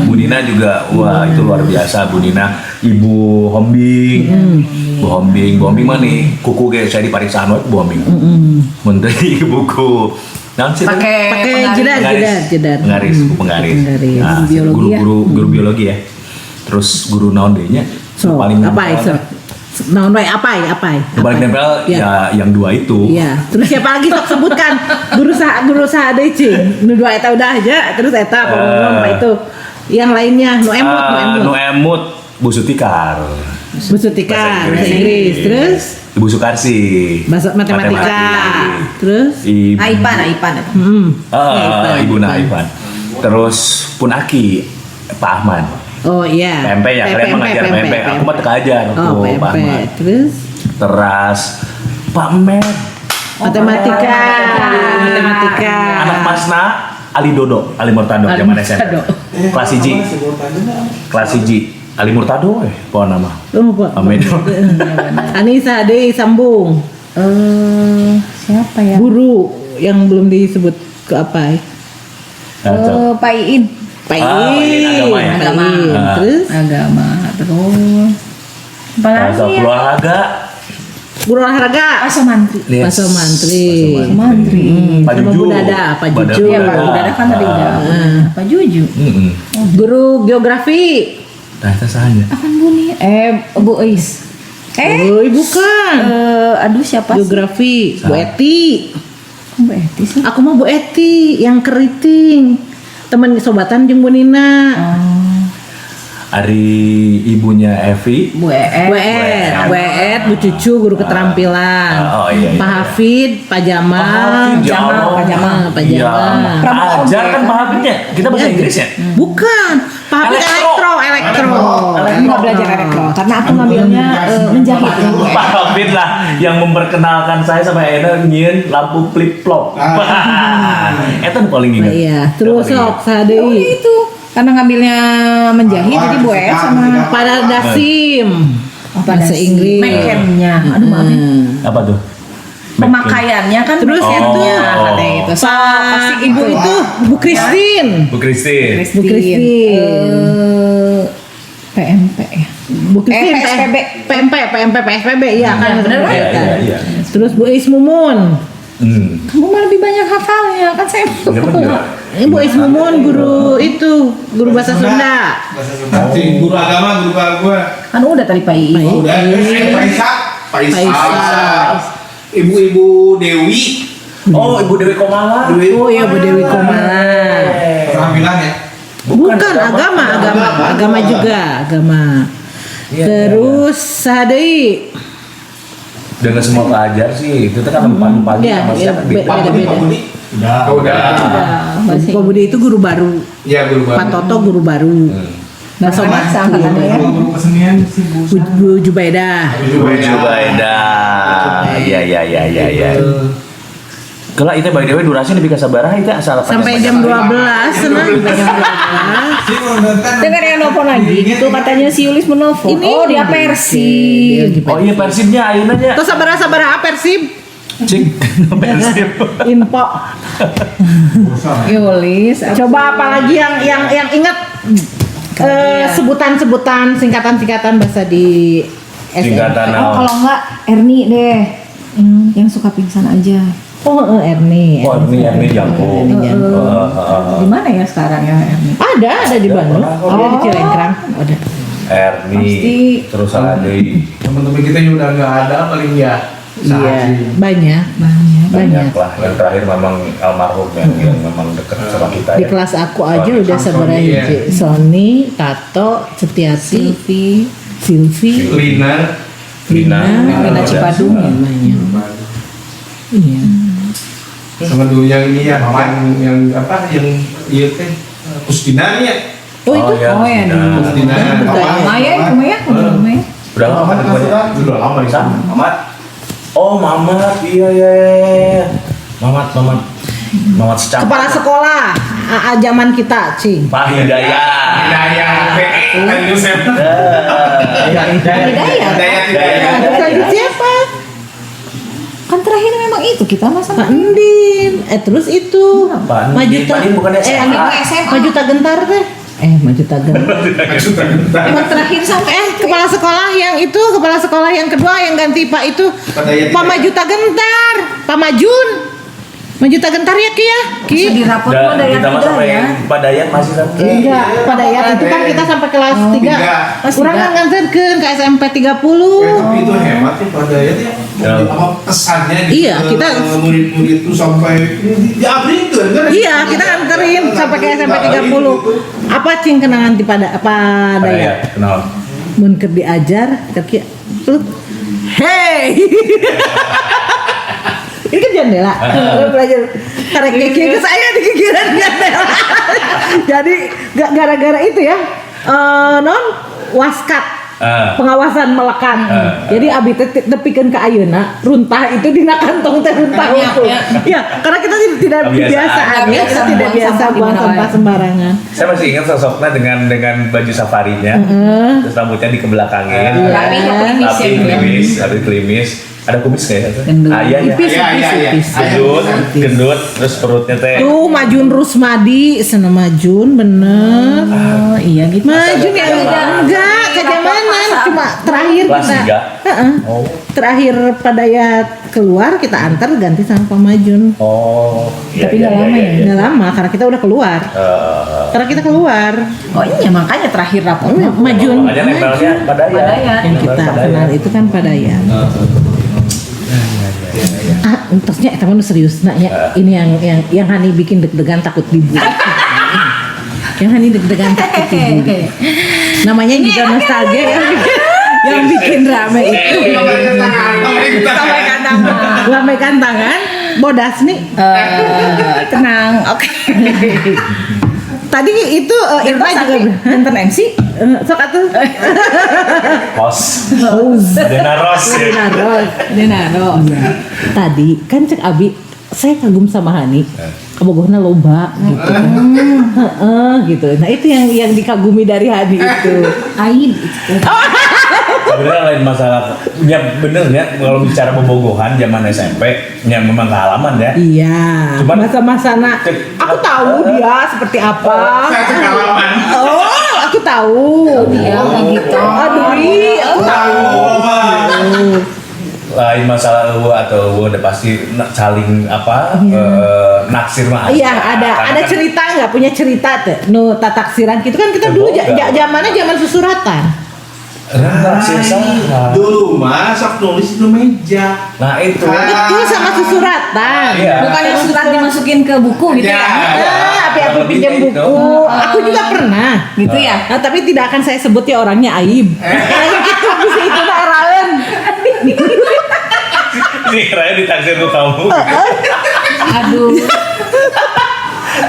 Bu Nina juga wah itu luar biasa. Bu Nina, Ibu Hombing. Bu Hombing mah nih kuku kayak saya di Parisan Bu Hombing. Menteri buku. Pakai jedar. Penggaris. Nah, guru biologi ya. Terus guru naon deui nya? Paling apa itu? Naon wae apa? Paling nempel ya yang dua itu. Iya. Terus siapa lagi sok sebutkan? Guru saha deui cing. Nu dua eta udah aja, terus eta apa itu. Yang lainnya nu emut Bu Sutikar bahasa Inggris, terus Ibu Sukarsi bahasa matematika. Terus Aipan. Ibu Aipan. Terus Punaki Pak Ahmad. Oh iya. PMP ya, kalian mengajar PMP. Aku mah teka aja Pak Ahmad. Terus Pak Med matematika. Anak Masna Ali Murtado zaman SMP. Kelas 1. Ali Murtado pohon nama. Amin. Anissa Dei sambung. Siapa ya? Guru yang belum disebut ke apa? Pak Iin. Agama. Terus apalagi ya? Guru olahraga. Paso Mantri. Pak Juju. Pak Juju. Iya, Pak Budada kan tadi udah. Pak Juju. Guru geografi. Nah, itu saja. Akan Buni. Bu Eis. Bukan. Aduh siapa sih? Geografi. Bu Eti. Bu Eti sih. Aku mau Bu Eti yang keriting. Teman sobatan jeung Bu Nina. Ari ibunya Evi. Bu Et, Bu Cucu guru keterampilan. Iya. Pak Hafid, Pak Jamal. Pak Jamal. Ajar kan Pak Hafidnya. Kita bahasa Inggris ya? Bukan. Pabrik elektro. Aku nggak belajar elektro karena aku ngambilnya menjahit. Pak Robin lah yang memperkenalkan saya sama Ena nyieun lampu flip flop. Eta nu paling inget. Iya, terus sok Oh, itu karena ngambilnya menjahit jadi boes sama pada dasim. Bahasa Inggris. Mekennya. Aduh maaf ya. Apa tuh? Pemakaiannya kan Terus mekennya itu, katanya gitu. So, Pak Ibu itu Bu Christine. Bu Christine. Bu Christine. PMP ya. Bu Christine PSPB. PSPB iya kan bener kan? Iya. Terus Bu Ismumun. Kamu mah lebih banyak hafalnya kan saya. Ini Bu Ismumun guru bahasa Sunda. Si guru agama, guru gua. Kan udah tadi Pak I. Udah, Paisa. Ibu-ibu Dewi. Oh, Ibu Dewi Komala. Oh iya Bu Dewi Komala. Penampilan ya. Bukan agama juga, agama. Terus sadei. Dengan semua pelajar sih, itu kan pagi Iya, sama siapa gitu. beda-beda. Udah. Pak Budi itu guru baru. Iya, guru Pak Toto guru baru. Nah, sobat seangkatannya ya. Guru kesenian sih Bu. Bu Jubaidah. Jubaida. Iya. Kalau itu by the way durasi lebih kasabaraha itu asal Sampai jam 12 senang sampai jam 12. Dengar yang nelfon lagi gitu katanya si Yulis menelpon. Oh, dia Persib. Oh iya Persibnya ayeuna nya. Terus sabar Persib Cing. Persib. info. Yulis. Coba apalagi yang ingat sebutan singkatan bahasa di SM. Singkatan Oh, kalau enggak Erni deh. Yang suka pingsan aja. Oh, Erni. Oh ini Jangkung. Di mana ya sekarang ya Erni? Ada di Bandung. Ada di Cilengkrang. Ada. Erni. Pasti. Terus ada deui. Teman-teman kita yang udah nggak ada paling ya. Iya, banyak. Banyak lah. Yang terakhir memang almarhum yang memang dekat sama kita Di ya. kelas aku aja udah Sony, seberapa ya. Sony, Tato, Setiati, Silvi, Lina. Lina Cipadung ya. namanya. Iya. Sama dulu yang ini ya, yang apa yang iya teh Kusdina ya. Oh itu. ya, Oh ya, Kusdina. Kusdina. Maya itu Maya. Udah lama kan temannya? Udah lama di sana. Mamat. Oh, Mamat. Iya. Mamat secap. Kepala sekolah zaman kita, Cing. Pak Hidayat. Tadi Yusef. Tadi siapa? Kan terakhir memang itu kita masa Pak Endin. Terus itu Pak Maju Endin. Pak Endin bukan SMA. Maju Tagentar teh. Maju Tagentar. emang terakhir sampai Kepala sekolah yang kedua yang ganti Pak itu Pak Maju Tagentar, Pak Majun. Maju Tagentar ya Ki ya? Ki. di rapot mah dari Kita mah tiga sampai ya. Pak Dayat masih kan? Enggak, pada ya itu kan kita sampai kelas 3. Kurang kan nganterkeun ke SMP 30. Tapi itu hemat ya pada ya. Apa kesannya gitu. Iya, kita- murid-murid itu sampai diabringkeun kan. Iya, kita anterin sampai ke SMP 30. Apa Cing kenangan di pada apa Pak daya? Dayat, kenal. Mun keur diajar, kaki tuh. Hey. Ini kan jendela. Belajar tarik kaki ke saya di gigiran jendela. Jadi gara-gara itu ya. Non waskat. Pengawasan melekat. Jadi abi teh tepikeun ka ayeuna, runtah itu dina kantong teh runtah itu. Ya, karena kita tidak kebiasaan ya, kita tidak biasa buang sampah sembarangan. Saya masih ingat sosoknya dengan baju safarinya, terus rambutnya dikebelakangin, Rapi klimis ya. rapi klimis, ada kumis kayaknya. Gendut. Iya. Tipis. Gendut, terus perutnya teh. Tuh Majun Rusmadi, sana Majun bener. Oh iya gitu. Majun ya enggak kejamanan, cuma terakhir Kelas kita. 3? Heeh. Oh. Terakhir pada ya keluar kita antar ganti sama Pak Majun. Oh. Tapi nggak lama ya? Nggak lama karena kita udah keluar. Karena kita keluar. Oh iya makanya terakhir rapot Oh, Majun. Makanya nempelnya pada ya. Yang kita kenal itu kan pada ya. Terusnya teman serius nak ya. Ini yang Hani bikin deg-degan takut dibully. Yang Hani deg-degan takut dibully. Namanya juga nostalgia yang bikin rame itu. Lambaikan tangan. Bodas nih. tenang. Oke. Tadi itu Irma juga nonton MC. sok atuh. Host. Haus. Dena Ros ya. Denaro. Tadi kan cek Abi, saya kagum sama Hani. Kebogohna loba gitu kan. Heeh gitu. Nah, itu yang dikagumi dari Hani itu. Aib. Sebenarnya lain masalah. Ya bener ya kalau bicara pembogohan zaman SMP, ya memang pengalaman ya. Iya. Cuman- Masa-masa aku tahu dia seperti apa. Saya pengalaman. Oh, aku tahu. Dia kayak gitu. Aduh, aku tahu. Lain masalah atau udah pasti saling naksir mah. Iya, ada Karena kan- cerita nggak punya cerita tuh. Nu tataksiran gitu kan kita dulu zamannya zaman susuratan. Naksir salah. Dulu mah sok nulis di meja. Nah itu. Itu sama susuratan. Iya. Bukan yang surat dimasukin ke buku gitu ya. Api-api pinjam Lebih kayak buku. gitu. Aku juga pernah. Gitu ya. Nah, tapi tidak akan saya sebut ya orangnya Aib. Karena gitu bisa itu mah Raen. Nih kira ditaksir ke kamu. Aduh.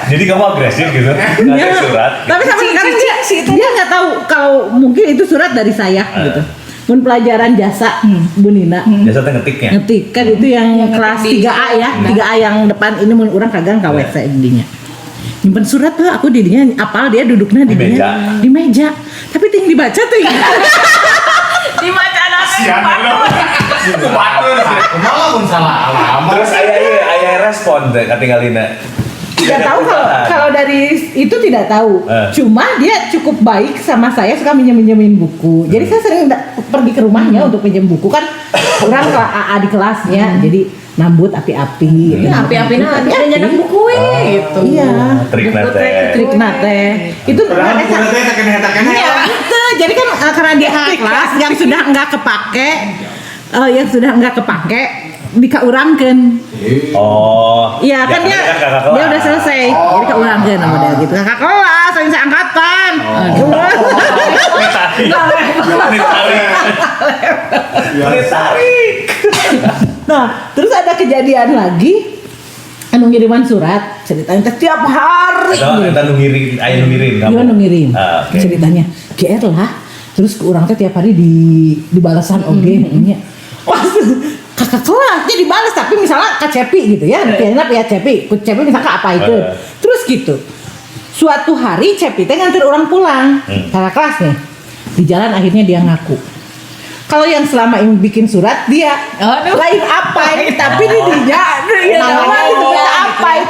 Jadi kamu agresif gitu. Ngasih surat. Tapi sampai sekarang dia nggak tahu kalau mungkin itu surat dari saya gitu. Mun pelajaran jasa Bu Nina. Biasa teh ngetiknya. Ngetik kan itu yang kelas ngetik di 3A ya. 3A yang depan ini mun urang kagak ka WC didinya. Nyimpen surat tuh aku didinya apal dia duduknya Di meja. di meja. Tapi ting dibaca tuh ya. Dibaca Sian lo. Batur. Malah pun salah alamat. Terus ayah respon deh katingalina. Tidak tahu kalau dari itu tidak tahu. Cuma dia cukup baik sama saya, suka minjemin buku. Jadi saya sering pergi ke rumahnya untuk pinjam buku kan. Orang ke AA di kelasnya, jadi nambut api-api. Ya, api-api nah ada nyedak buku gitu. Iya. Trik nate. Trik nate. Itu Padahal buku nanti tekan. Iya, itu. Jadi kan karena dia kelas yang sudah enggak kepake, dikaurangkeun. Oh. Iya kan dia kakak dia kelas. udah selesai. Jadi kaurangkeun sama dia gitu. Kakak kelas, yang seangkatan. Ditarik. Nah, terus ada kejadian lagi anu ngiriman surat, ceritanya teh tiap hari. Kita nungirin, ayah nungirin kamu. Dia nungirin. Oke. Ceritanya GR lah. Terus ke urang teh tiap hari di balasan oge nya. Pas kakak kelasnya dibalas tapi misalnya ke Cepi gitu ya. Piana pia Cepi, ku Cepi misalnya apa itu. Terus gitu. Suatu hari Cepi teh nganter orang pulang. Kakak kelas nih. Di jalan akhirnya dia ngaku. Kalau yang selama ini bikin surat dia lain apa ini tapi dia namanya itu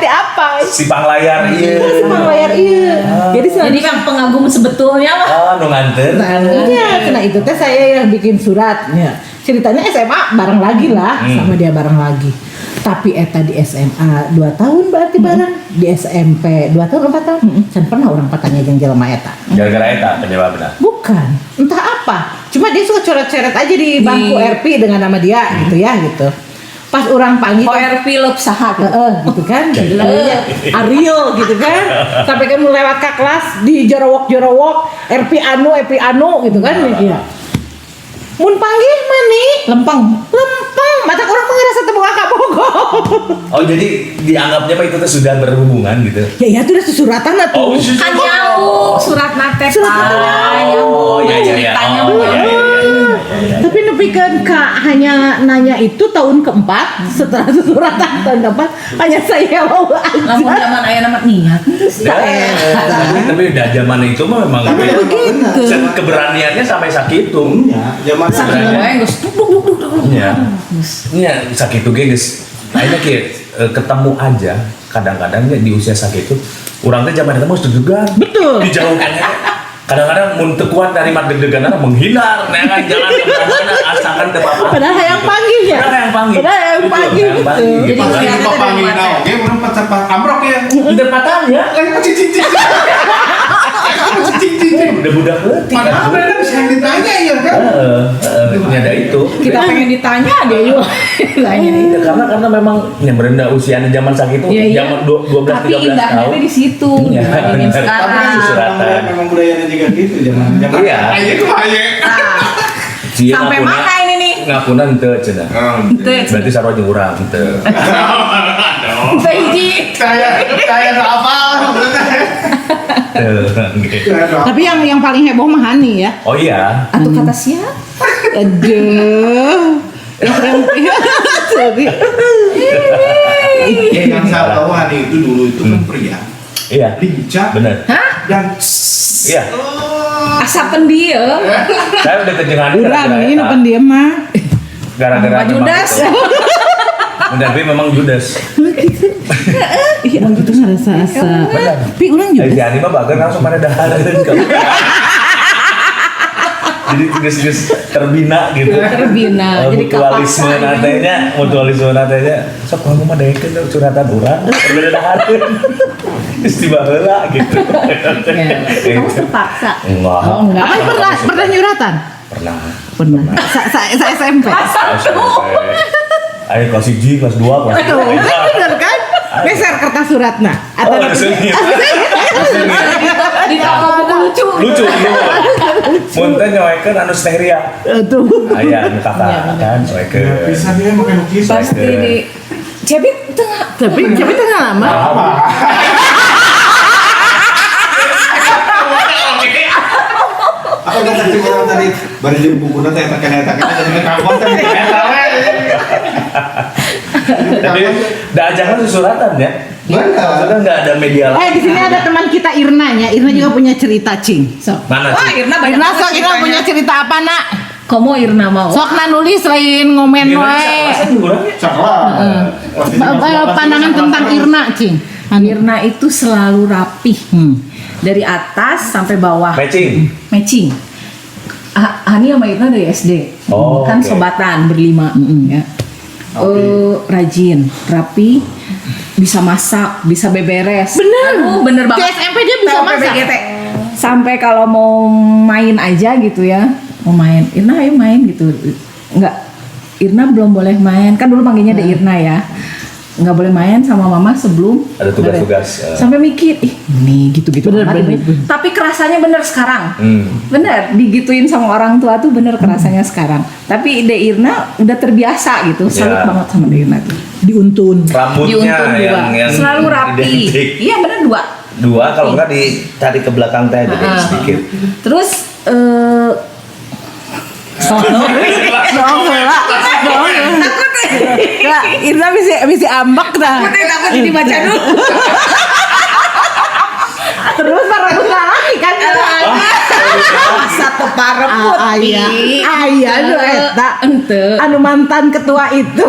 apa Si panglayar iya. si layar iya. Jadi kan pengagum sebetulnya mah. Oh, nu nganter. iya karena itu teh saya yang bikin suratnya. Ceritanya SMA bareng lagi lah sama dia bareng lagi. Tapi eta di SMA 2 tahun berarti bareng, di SMP 2 tahun 4 tahun. Can pernah orang patanya jeung jelema eta. Gara-gara eta penyebabnya. Bukan, entah apa. Cuma dia suka coret-coret aja di bangku RP dengan nama dia gitu ya gitu. Pas orang panggil ORP leup saha gitu. gitu kan. Ariel gitu kan. Sampai kan mulai lewat ke kelas di jorowok RP anu gitu kan. Iya. Mun panggil mani lempeng mata orang mengerasa teu boga kabogong. Oh, jadi dianggapnya Pak itu tuh sudah berhubungan gitu. Ya itu udah susuratan atuh. Oh, sudah. Kan nyambung surat nate. Oh, iya. Ceritanya Oh, iya. Tapi nepikeun ka hanya nanya itu tahun keempat setelah susuratan tahun keempat hanya saya mau Lamun aja. zaman aya nama niat terus Tapi udah zaman itu mah memang Tapi ya, begitu. keberaniannya sampai sakitu. Zaman saking wae geus duk. Iya. Iya, sakitu ge geus. Akhirnya kayak ketemu aja kadang-kadang ya di usia sakitu urang teh zaman itu mah deg-degan. Betul. Dijauhkan kadang-kadang mun teu kuat dari mat deg-deganna menghindar neangan jalan ke mana asalkan teu apa-apa. Padahal yang panggil ya. Padahal yang panggil. Betul. Jadi Jadi usianya teh panggil dari naon ge urang pacapan ambrok ya. Interpretasi ya. Lain cicing. Udah budak leutik. Padahal mereka bisa yang ditanya ya kan. Ada itu. kita pengen ditanya deh yuk. Ya, karena memang yang berendah usianya zaman sakitu Iya. zaman 12 Tapi 13 indahnya tahun. teh di situ Iya, dibandingin benar. sekarang. Tapi kan Susuratan. memang budayanya juga gitu zaman Iya. Ayo ku ayo. Cia Sampai ngapuna- mana ini nih? Ngapuna henteu cenah. Henteu. Berarti sarua jeung urang henteu. Teh hiji. Saya apa maksudnya? Tapi yang paling heboh mah Hani ya. Oh iya. Atau kata siapa? Aduh. Jadi Yang saya tahu Hani itu dulu itu kan pria. Iya. Lincah. Bener. Dan Iya. Asa pendiam. Saya udah kejengan. Urang ini pendiam mah. Gara-gara Pak Judas. Tapi memang Judas. Iya, itu ngerasa asa. Tapi urang juga. Jadi mah bager langsung pada dahar. Jadi tugas-tugas terbina gitu. Terbina. Jadi Mutualisme natenya. Sok kamu mah daekeun curhatan urang. Berbeda dahar. Istimewa heula gitu. Kamu terpaksa. Enggak. Oh enggak. Apa pernah nyuratan? Pernah. Saya SMP. Ayo kelas 1, kelas 2, kelas 3. Aduh, bener kan? Beser kertas suratna. Atau Di dalam buku lucu. Lucu. Muntah nyoekeun anu steria. tuh. Aya anu kakak kan nyoekeun. bisa dia pakai lukisan. Pasti di Cebit tengah. Tapi tengah lama. Apa nggak tadi orang tadi baru di buku nanti yang tekan jadi kawan tadi. Tapi da ajangan susuratan ya. Benar. Maksudnya nggak ada media lain. Di sini ada teman kita Irna ya. Irna juga punya cerita, Cing. Sok. Mana Wah, sih? Irna banyak Irna banget sok Irna ceritanya. punya cerita apa, Nak? Komo Irna mau. Sok na nulis lain ngomen Irna wae. bisa kurangnya. Sekolah. Pandangan tentang Irna, Cing. Irna itu selalu rapih. Dari atas sampai bawah. Matching. Hani sama Irna dari SD. Oh, Kan oke. sobatan berlima. Ya. Rajin, rapi, bisa masak, bisa beberes. Bener. Aduh, bener Di banget. SMP dia bisa Sampai masak. PGT. Sampai kalau mau main aja gitu ya, mau main, Irna ayo main gitu. Enggak, Irna belum boleh main. Kan dulu panggilnya De Irna ya. Nggak boleh main sama mama sebelum Ada tugas-tugas, sampai mikir ini gitu-gitu Bener, amat bener, ini. bener. Tapi kerasanya bener sekarang. Hmm. Bener, digituin sama orang tua tuh bener kerasanya sekarang. Tapi De Irna udah terbiasa gitu, salut Ya. banget sama De Irna tuh. Diuntun. Rambutnya Diuntun dua, yang selalu rapi. identik. Iya bener dua. Dua kalau enggak ditarik ke belakang teh jadi sedikit. Terus Irna bisa ambak dah. takut dibaca dulu. Terus rambut lagi kan. Satu pareput. Ayah nu eta. Ente. Anu mantan ketua itu.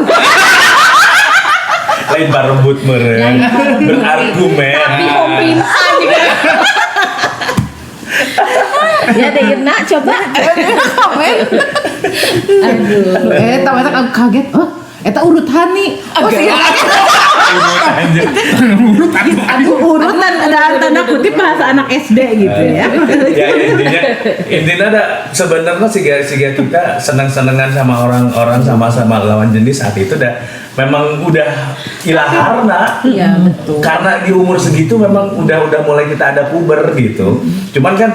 Lain rambut meureun. Berargumen. Tapi mau pinsan juga. Ya De Irna coba. Aduh. Eta kaget. Oh, eta urut Hani. Oh, sih. Urutan ada tanda kutip bahasa anak SD gitu ya. Ya intinya ada sebenarnya sih kita senang-senangan sama orang-orang sama lawan jenis saat itu memang udah ilaharna. Iya betul. Karena di umur segitu memang udah mulai kita ada puber gitu. Cuman kan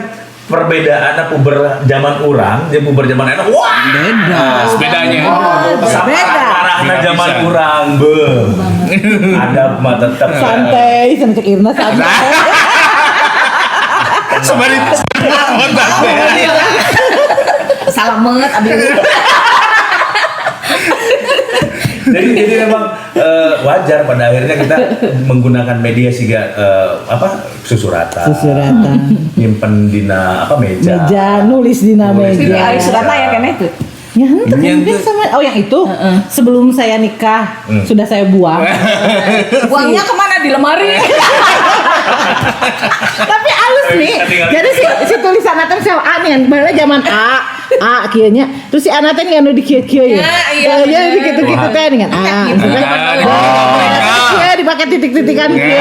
perbedaan puber zaman orang, dia puber zaman enak, wah Beda. bedanya. Sama Beda. arahna zaman orang, ada mah tetap Santai, sama Cek Irna santai. Salamet abis. jadi memang wajar pada akhirnya kita menggunakan media sehingga susuratan nyimpen dina meja nulis di Nulis di meja. Ari suratna ya kan itu. Ya, mungkin sama yang itu sebelum saya nikah sudah saya buang. Uangnya kemana di lemari? Tapi halus nih. Jadi si tulisan Anaten sel A nih, bala zaman A kieunya. Terus si Anaten anu di kieu-kieu ya. Ya gitu-gitu teh dengan A. Ya dipakai titik-titikan kieu.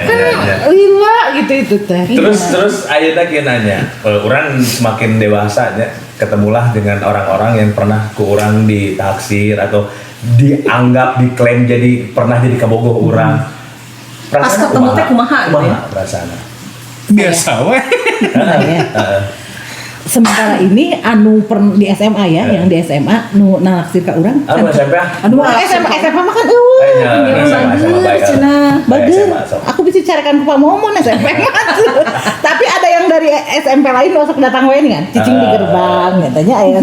Kan lila gitu itu teh. terus ayeuna kieu nanya orang semakin dewasa nya ketemulah dengan orang-orang yang pernah ke orang ditaksir atau dianggap diklaim jadi pernah jadi kabogoh orang. Pas ketemu teh kumaha gitu ya? Perasaan. Biasa weh. sementara ini anu di SMA ya, yang di SMA nu nalaksir ka urang. Anu SMP. Aduh, SMA mah kan bagus. Aku bisa carikan ke Pak Momon SMP. Tapi ada yang dari SMP lain masuk datang we kan, cicing di gerbang, katanya aya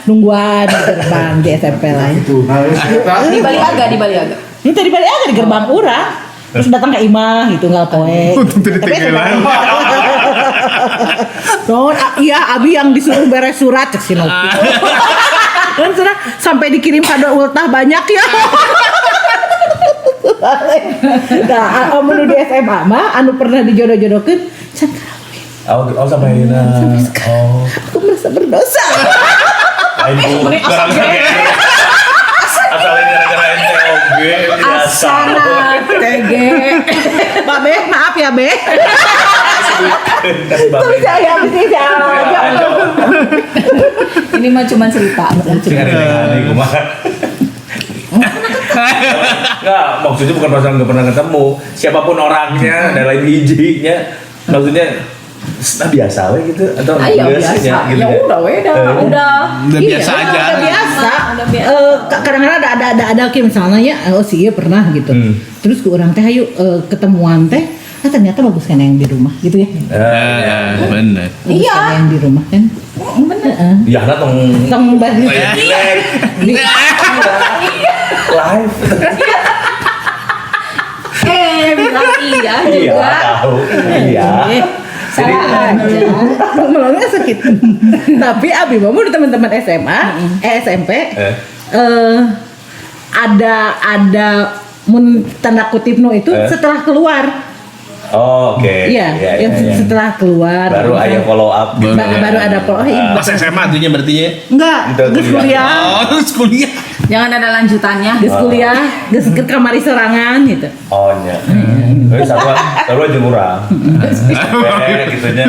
nungguan di gerbang di SMP lain. Itu. Di Bali Aga. Itu di balik di gerbang urang. Terus datang ke imah gitu nggak poe. Tapi iya Abi yang disuruh beres surat cek si Nopi. Dan sudah sampai dikirim kado ultah banyak ya. Nah, anu di SMA mah anu pernah dijodoh-jodohkeun can kawin. Oh sampai Aku merasa berdosa. Asalnya gara-gara NTOG Asana TG. Babe, maaf ya, Be. Tapi saya bisa. Ini mah cuma cerita. Enggak, maksudnya bukan masalah nggak pernah ketemu. Siapapun orangnya, ada lain hijinya. Maksudnya biasa we gitu atau biasa. Gitu Ya udah biasa aja. Udah biasa. Udah biasa. Kadang-kadang ada misalnya ya, oh sih iya pernah gitu. Terus ke orang teh ayo ketemuan teh, ternyata bagus kan yang di rumah gitu ya. Bener. Bagus kan yang di rumah kan. Bener. Ya lah Tong bagi live. Bilang iya juga. Tahu. Iya. Salah aja. Melongnya sakit. Tapi Abi mau di teman-teman SMA, SMP, ada mun tanda kutip no itu setelah keluar. Oh, oke. Iya, yang setelah keluar. Baru ayo follow up. Baru ada follow up. Pas SMA tuh berarti ya? Enggak, geus kuliah. Oh, terus kuliah. Jangan ada lanjutannya. Geus kuliah, geus ke kamari sorangan gitu. Oh nya. Euy sarua jeung urang. Gitu nya.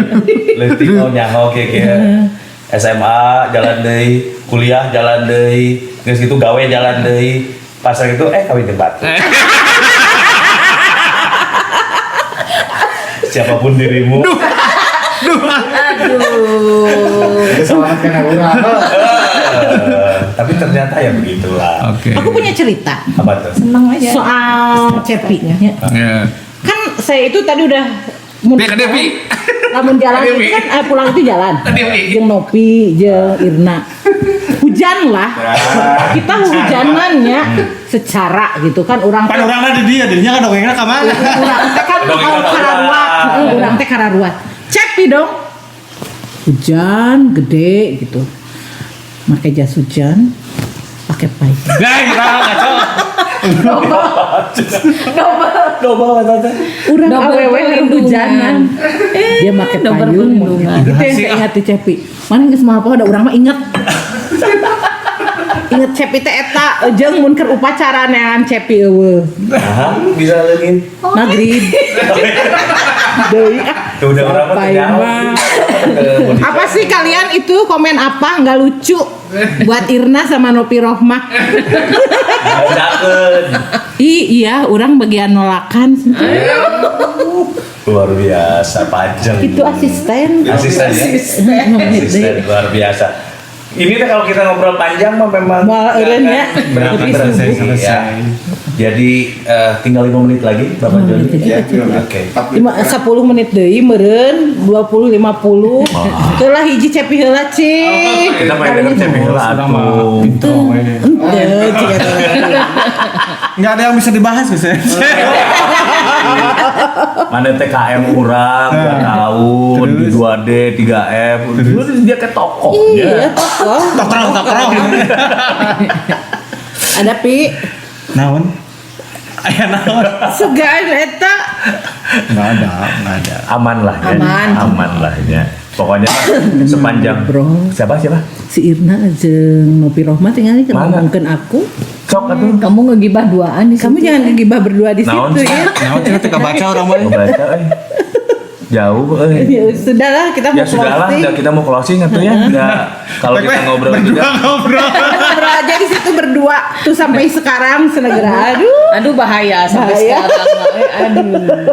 Leutik nyaho kieu SMA jalan deui, kuliah jalan deui, geus kitu gawe jalan deui. Pas itu kawin jeung batu. Siapapun dirimu. Aduh. Kesalahan orang. Tapi ternyata ya begitulah. Oke. Aku punya cerita Apa tuh? Senang aja. soal Cepi. Ya. Ya. Kan saya itu tadi udah Devi. lamun jalan itu Dewi. kan pulang itu jalan. Dewi. Jeung Nopi, jeung Irna. Hujan lah. Kita hujanannya secara gitu kan orang Pan orang ada di dia, dirinya kan dongengnya ke mana? urang teh kan kararuat, urang teh kararuat. Cepi dong. Hujan gede gitu. Pakai jas hujan, pakai pai. Double tante. Urang Double awewe hujanan. Dia pakai double payung. perlindungan. Itu yang saya ingat di Cepi. Mana geus mah apa ada urang mah inget. Inget Cepi teh eta jeung mun keur upacara neangan Cepi eueuh. Bisa lagi. Maghrib. Deui Tuh udah orang mah payung mah. Apa sih kalian itu komen apa nggak lucu buat Irna sama Nopi Rohmah? Iya, orang bagian nolakan. Luar biasa panjang. Itu asisten. Asisten luar biasa. Ini tuh kalau kita ngobrol panjang mah memang Mal eureun ya. berarti Lebih selesai. Jadi tinggal 5 menit lagi Bapak Joni. Ya, oke. 10 menit deui meureun 20-50. Teulah hiji Cepi heula cing. Kita main dengan Cepi heula atuh. Henteu cing eta. Nggak ada yang bisa dibahas guys. Mana TKM urang, 2 tahun, 2D, 3F. Terus dia ke toko. Iya, toko. Tokrong. Ada Pi. Naon? Aya naon? Segan eta. Nggak ada. Aman lah ya. Aman. Lah ya. Pokoknya sepanjang Bro. siapa? Si Irna jeung Nopi Rohmah tinggal Mana? ngomongkeun aku. Sok atuh. Kamu ngegibah duaan di Kamu jangan ngegibah berdua di Naon situ sih? ya. Naon cerita baca orang mah. Baca Jauh. Ya, sudahlah kita mau Ya sudahlah, closing. udah kita mau closing atau ya? Nggak, kalau kita ngobrol juga. Ngobrol aja di situ berdua tuh sampai sekarang senegara. Aduh bahaya sampai Bahaya. sekarang. Aduh.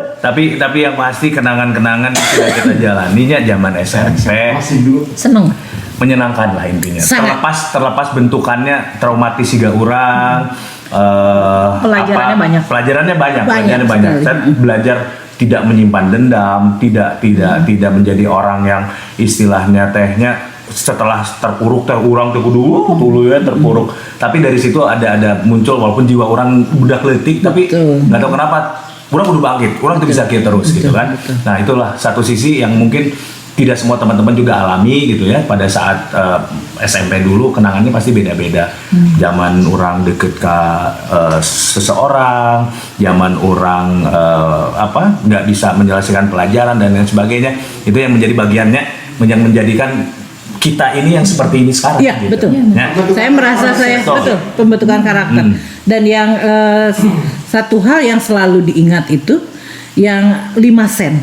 Tapi yang pasti kenangan-kenangan yang sudah kita jalaninya zaman SMP Masih dulu. Seneng. menyenangkan lah intinya. Sangat. Terlepas bentukannya traumatis juga orang. Pelajarannya banyak. Pelajarannya banyak. Banyak Pelajarannya banyak. sekali. Saya belajar tidak menyimpan dendam, tidak menjadi orang yang istilahnya tehnya setelah terpuruk teh urang teh kudu dulu ya terpuruk. Tapi dari situ ada muncul walaupun jiwa orang budak letik tapi Betul. nggak tahu kenapa orang kudu bangkit, orang tuh bisa gitu terus gitu kan. Nah itulah satu sisi yang mungkin tidak semua teman-teman juga alami gitu ya pada saat SMP dulu kenangannya pasti beda-beda. Zaman orang deket ke seseorang, zaman orang nggak bisa menyelesaikan pelajaran dan lain sebagainya. Itu yang menjadi bagiannya yang menjadikan kita ini yang seperti ini sekarang. Iya, gitu. betul. Ya. Saya merasa saya betul pembentukan karakter. Dan yang satu hal yang selalu diingat itu yang 5 sen.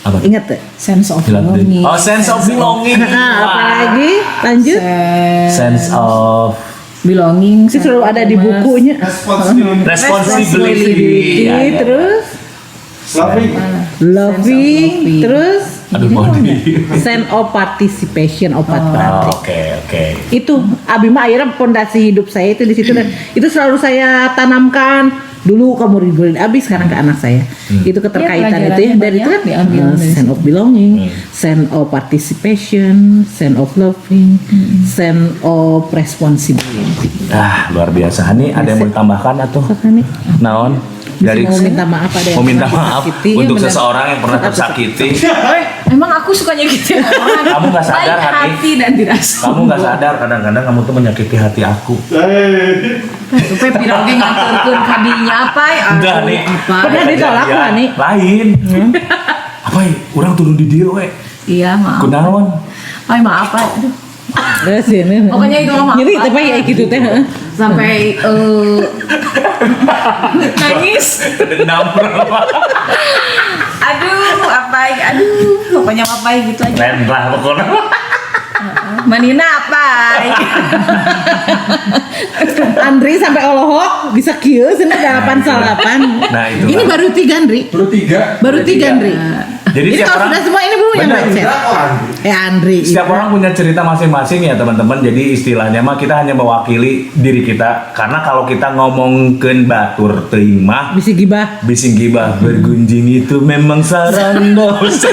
Apa? Ingat tuh? Sense of Bilang deh. belonging. Oh, sense of belonging. Apalagi lanjut. Sense of belonging. Itu selalu ada di bukunya. responsibility. Ya, ya. Terus Loving. loving, terus Aduh mau di. sense of participation of Oh, patriotic. Oke. Itu Abi mah akhirnya pondasi hidup saya itu di situ dan itu selalu saya tanamkan. Dulu kamu ribuin Abi, sekarang ke anak saya. Itu keterkaitan Ya, itu ya dari itu pelajarannya kan banyak diambil dari sense of belonging, sense of participation, sense of loving, sense of responsibility. Luar biasa. Nih ada yang mau ditambahkan atau Nih, naon? Dari mau minta maaf ada yang mau minta pernah maaf disakiti. untuk Iya, benar. seseorang yang pernah tersakiti. Emang aku sukanya gitu. Kamu nggak sadar, Baik Hati? hati dan tidak Kamu nggak sadar kadang-kadang kamu tuh menyakiti hati aku. Supaya pirang ge nganterkeun kadinya apa ya? Udah nih. Apa? Pernah ditolak Kejadian nggak nih? Lain. Apa ya? Orang turun di dia we. Iya, maaf. Kunaon? Ay, maaf, Pak. Aduh. Terus ini. Pokoknya itu mah maaf. Jadi tapi ya gitu teh. Sampai nangis. Dendam berapa? Aduh, apa? Aduh, pokoknya apa gitu aja. Lain lah pokoknya. Manina apa? Andri sampai Olohok bisa kieu cenah 8 Nah, itu Ini lah. baru 3 Andri. Baru 3. Andri. Jadi Ini setiap kalau orang sudah semua ini belum yang Benar. mindset. Andri. Setiap orang punya cerita masing-masing ya teman-teman. Jadi istilahnya mah kita hanya mewakili diri kita. Karena kalau kita ngomongkeun batur teuing mah Bisi gibah. bising gibah bergunjing itu memang sarang dosa.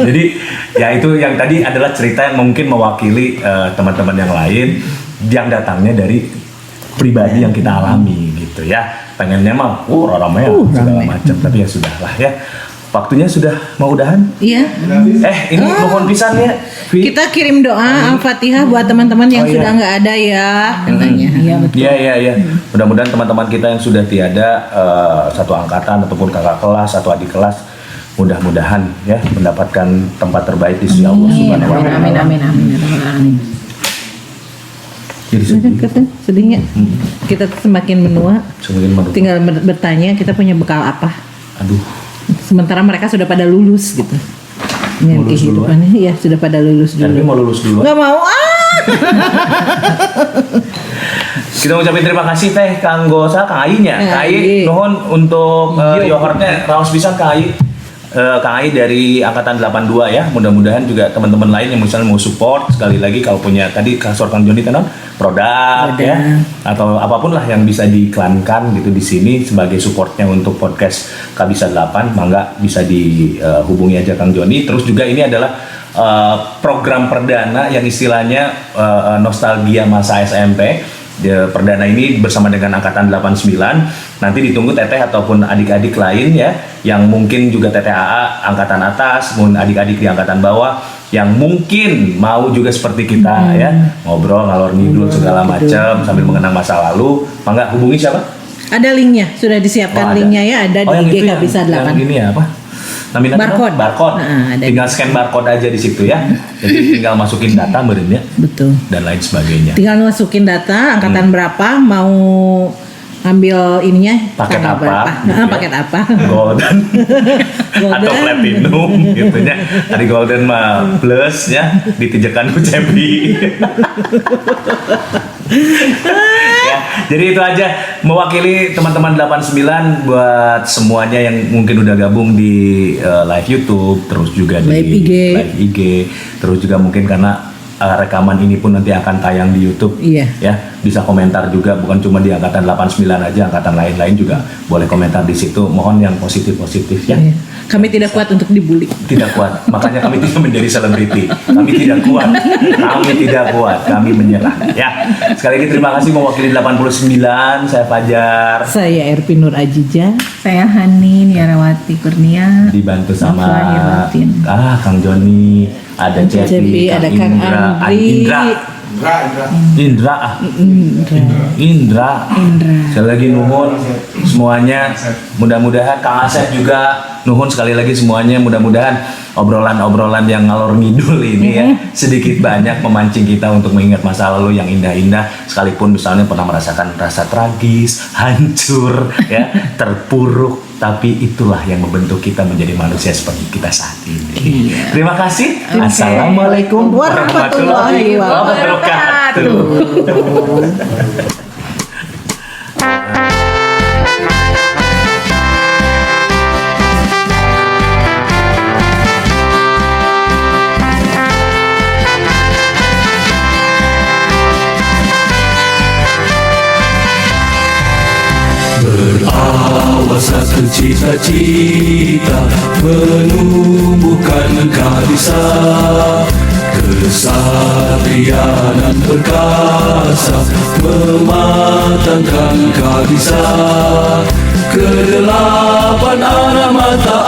Jadi ya itu yang tadi adalah cerita yang mungkin mewakili teman-teman yang lain yang datangnya dari pribadi yang kita alami gitu ya. Pengennya mah rame segala rame. macam tapi ya sudahlah ya. Waktunya sudah mau udahan. Iya. Ini mohon pisan ya. Vi. Kita kirim doa Al-Fatihah buat teman-teman yang Oh, iya. sudah nggak ada ya katanya. Iya, betul. Iya. Mudah-mudahan teman-teman kita yang sudah tiada satu angkatan ataupun kakak kelas atau adik kelas mudah-mudahan ya mendapatkan tempat terbaik di sisi Allah Subhanahu wa taala. Amin, amin, amin, amin. Jadi Sudah sedih. kata sedihnya. Kita semakin menua, Semakin merupakan. tinggal bertanya kita punya bekal apa. Aduh. Sementara mereka sudah pada lulus gitu. Dengan Lulus kehidupannya ya sudah pada lulus Dan dulu. mau lulus dulu. Nggak mau Kita ucapin terima kasih teh kanggo Kang Ainya. Kang Kang Ai Ai. nuhun untuk yogurtnya raos pisan Kang Ai. Kang Ai dari angkatan 82 ya. Mudah-mudahan juga teman-teman lain yang misalnya mau support sekali lagi kalau punya tadi kasur Kang Joni tenan produk ya atau apapun lah yang bisa diiklankan gitu di sini sebagai supportnya untuk podcast Kabisa 8 mangga bisa dihubungi aja Kang Joni. Terus juga ini adalah program perdana yang istilahnya nostalgia masa SMP. Perdana ini bersama dengan angkatan 89. Nanti ditunggu teteh ataupun adik-adik lain ya yang mungkin juga teteh AA angkatan atas, mungkin adik-adik di angkatan bawah yang mungkin mau juga seperti kita ya ngobrol ngalor ngidul segala macam sambil mengenang masa lalu. Mangga hubungi siapa? Ada linknya, sudah disiapkan ada. linknya ya, ada yang di itu IG Kabisa yang 8. ini ya apa? Namanya Barcode. Barcode. Nah, ada. Tinggal scan barcode aja di situ ya. Jadi tinggal masukin data meureun ya Betul. dan lain sebagainya. Tinggal masukin data angkatan berapa, mau ambil ininya Paket tanggal apa, berapa. gitu ya. Paket apa? Golden atau Golden. platinum gitu nya. Tadi golden mah plus ya ditijakan ku cebi. Ya, jadi itu aja mewakili teman-teman 89 buat semuanya yang mungkin udah gabung di live YouTube, terus juga di Live IG. live IG, terus juga mungkin karena rekaman ini pun nanti akan tayang di YouTube. Iya. Ya, bisa komentar juga, bukan cuma di angkatan 89 aja, angkatan lain-lain juga boleh komentar di situ. Mohon yang positif-positif ya. Iya. Kami tidak kuat untuk dibully. Tidak kuat, makanya kami tidak menjadi selebriti. Kami tidak kuat, kami menyerah. Ya, sekali lagi terima kasih mewakili 89. Saya Fajar, Saya Erpin Nur Ajija. Saya Hani Niarawati Kurnia. dibantu sama Maaf lahir batin. Kang Joni, ada Cepi, Cepi, ada Kang Andri. Indra. Sekali lagi nuhun semuanya. Mudah-mudahan Kang Asep juga nuhun sekali lagi semuanya. Mudah-mudahan obrolan-obrolan yang ngalor ngidul ini ya sedikit banyak memancing kita untuk mengingat masa lalu yang indah-indah. Sekalipun misalnya pernah merasakan rasa tragis, hancur, ya, terpuruk. Tapi itulah yang membentuk kita menjadi manusia seperti kita saat ini. Terima kasih. Assalamualaikum warahmatullahi wabarakatuh. Berawas satu cita-cita, menumbuhkan kabisa, kesatria perkasa, mematangkan kabisa. Kedelapan arah mata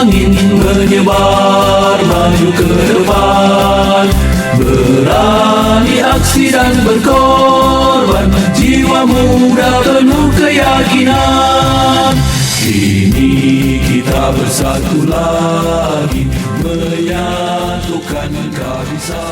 angin menyebar maju ke depan, berani aksi dan berkorban, jiwa muda penuh keyakinan. Kini kita bersatu lagi, menyatukan kabisa.